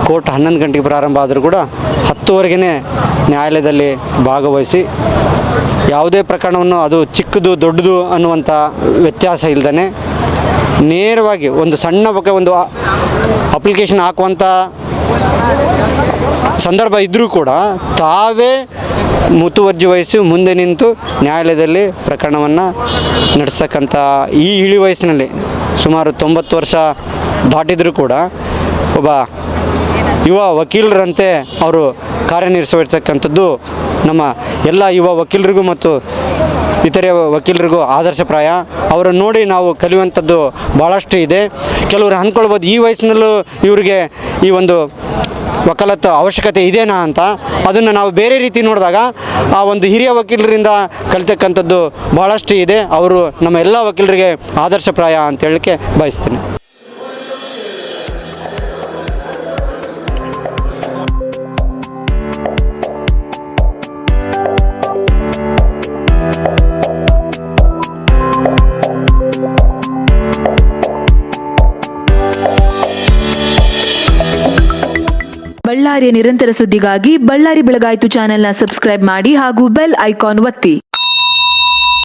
ಕೋರ್ಟ್ 11 ಗಂಟೆಗೆ ಪ್ರಾರಂಭ ಆದರೂ ಕೂಡ 10ವರೆಗೇ ನ್ಯಾಯಾಲಯದಲ್ಲಿ ಭಾಗವಹಿಸಿ ಯಾವುದೇ ಪ್ರಕರಣವನ್ನು ಅದು ಚಿಕ್ಕದು ದೊಡ್ಡದು ಅನ್ನುವಂಥ ವ್ಯತ್ಯಾಸ ಇಲ್ಲದೇ ನೇರವಾಗಿ ಒಂದು ಸಣ್ಣ ಬಗ್ಗೆ ಒಂದು ಅಪ್ಲಿಕೇಶನ್ ಹಾಕುವಂಥ ಸಂದರ್ಭ ಇದ್ದರೂ ಕೂಡ ತಾವೇ ಮುತುವರ್ಜಿ ವಹಿಸಿ ಮುಂದೆ ನಿಂತು ನ್ಯಾಯಾಲಯದಲ್ಲಿ ಪ್ರಕರಣವನ್ನು ನಡೆಸ್ತಕ್ಕಂಥ ಈ ಇಳಿ ವಯಸ್ಸಿನಲ್ಲಿ ಸುಮಾರು 90 ವರ್ಷ ದಾಟಿದರೂ ಕೂಡ ಒಬ್ಬ ಯುವ ವಕೀಲರಂತೆ ಅವರು ಕಾರ್ಯನಿರ್ವಹಿಸ್ತಕ್ಕಂಥದ್ದು ನಮ್ಮ ಎಲ್ಲ ಯುವ ವಕೀಲರಿಗೂ ಮತ್ತು ಇತರೆ ವಕೀಲರಿಗೂ ಆದರ್ಶಪ್ರಾಯ. ಅವರನ್ನು ನೋಡಿ ನಾವು ಕಲಿಯುವಂಥದ್ದು ಭಾಳಷ್ಟು ಇದೆ. ಕೆಲವರು ಅಂದ್ಕೊಳ್ಬೋದು ಈ ವಯಸ್ಸಿನಲ್ಲೂ ಇವರಿಗೆ ಈ ಒಂದು ವಕಾಲತ್ತು ಅವಶ್ಯಕತೆ ಇದೆನಾ ಅಂತ. ಅದನ್ನು ನಾವು ಬೇರೆ ರೀತಿ ನೋಡಿದಾಗ ಆ ಒಂದು ಹಿರಿಯ ವಕೀಲರಿಂದ ಕಲಿತಕ್ಕಂಥದ್ದು ಭಾಳಷ್ಟು ಇದೆ. ಅವರು ನಮ್ಮ ಎಲ್ಲ ವಕೀಲರಿಗೆ ಆದರ್ಶಪ್ರಾಯ ಅಂತ ಹೇಳಲಿಕ್ಕೆ ಬಯಸ್ತೀನಿ. ಬಳ್ಳಾರಿಯ ನಿರಂತರ ಸುದ್ದಿಗಾಗಿ ಬಳ್ಳಾರಿ ಬೆಳಗಾಯಿತು ಚಾನೆಲ್ನ ಸಬ್ಸ್ಕ್ರೈಬ್ ಮಾಡಿ ಹಾಗೂ ಬೆಲ್ ಐಕಾನ್ ಒತ್ತಿ.